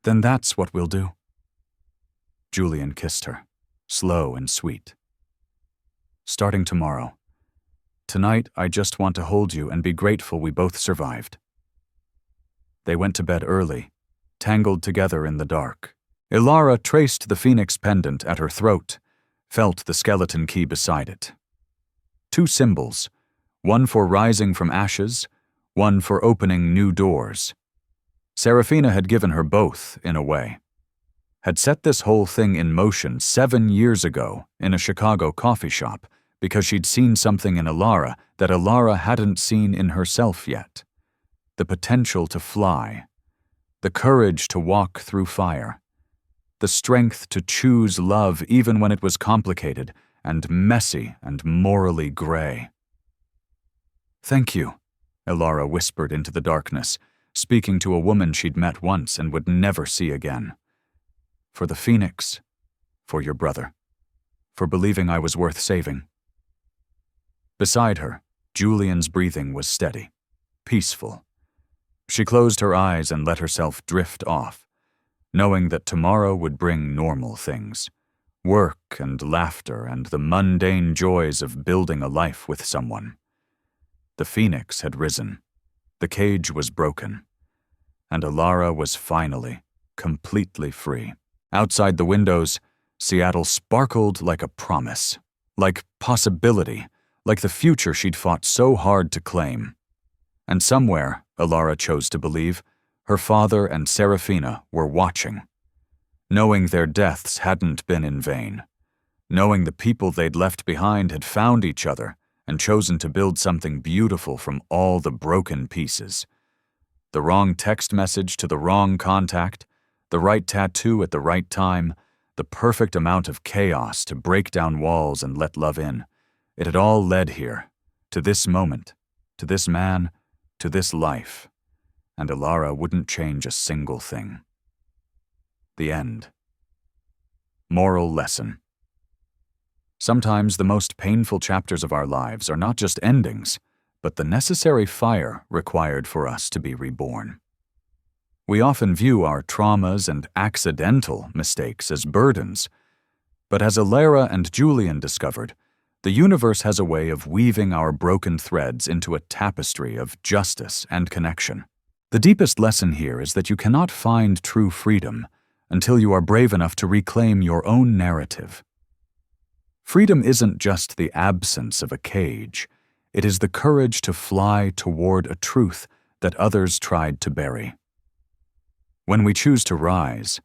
"Then that's what we'll do." Julian kissed her, slow and sweet. "Starting tomorrow. Tonight, I just want to hold you and be grateful we both survived." They went to bed early, tangled together in the dark. Ilara traced the phoenix pendant at her throat, felt the skeleton key beside it. 2 symbols, one for rising from ashes, one for opening new doors. Serafina had given her both, in a way. Had set this whole thing in motion 7 years ago in a Chicago coffee shop because she'd seen something in Ilara that Ilara hadn't seen in herself yet. The potential to fly, the courage to walk through fire, the strength to choose love even when it was complicated and messy and morally gray. "Thank you," Ilara whispered into the darkness, speaking to a woman she'd met once and would never see again. "For the phoenix, for your brother, for believing I was worth saving." Beside her, Julian's breathing was steady, peaceful. She closed her eyes and let herself drift off, knowing that tomorrow would bring normal things, work and laughter and the mundane joys of building a life with someone. The phoenix had risen, the cage was broken, and Ilara was finally, completely free. Outside the windows, Seattle sparkled like a promise, like possibility, like the future she'd fought so hard to claim. And somewhere, Ilara chose to believe, her father and Serafina were watching, knowing their deaths hadn't been in vain, knowing the people they'd left behind had found each other and chosen to build something beautiful from all the broken pieces. The wrong text message to the wrong contact, the right tattoo at the right time, the perfect amount of chaos to break down walls and let love in. It had all led here, to this moment, to this man, to this life, and Ilara wouldn't change a single thing. The end. Moral lesson. Sometimes the most painful chapters of our lives are not just endings, but the necessary fire required for us to be reborn. We often view our traumas and accidental mistakes as burdens, but as Ilara and Julian discovered, the universe has a way of weaving our broken threads into a tapestry of justice and connection. The deepest lesson here is that you cannot find true freedom until you are brave enough to reclaim your own narrative. Freedom isn't just the absence of a cage, it is the courage to fly toward a truth that others tried to bury. When we choose to rise,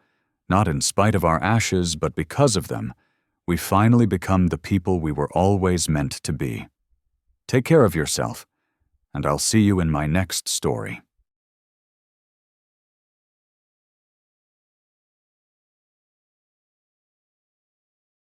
not in spite of our ashes but because of them, we finally become the people we were always meant to be. Take care of yourself, and I'll see you in my next story.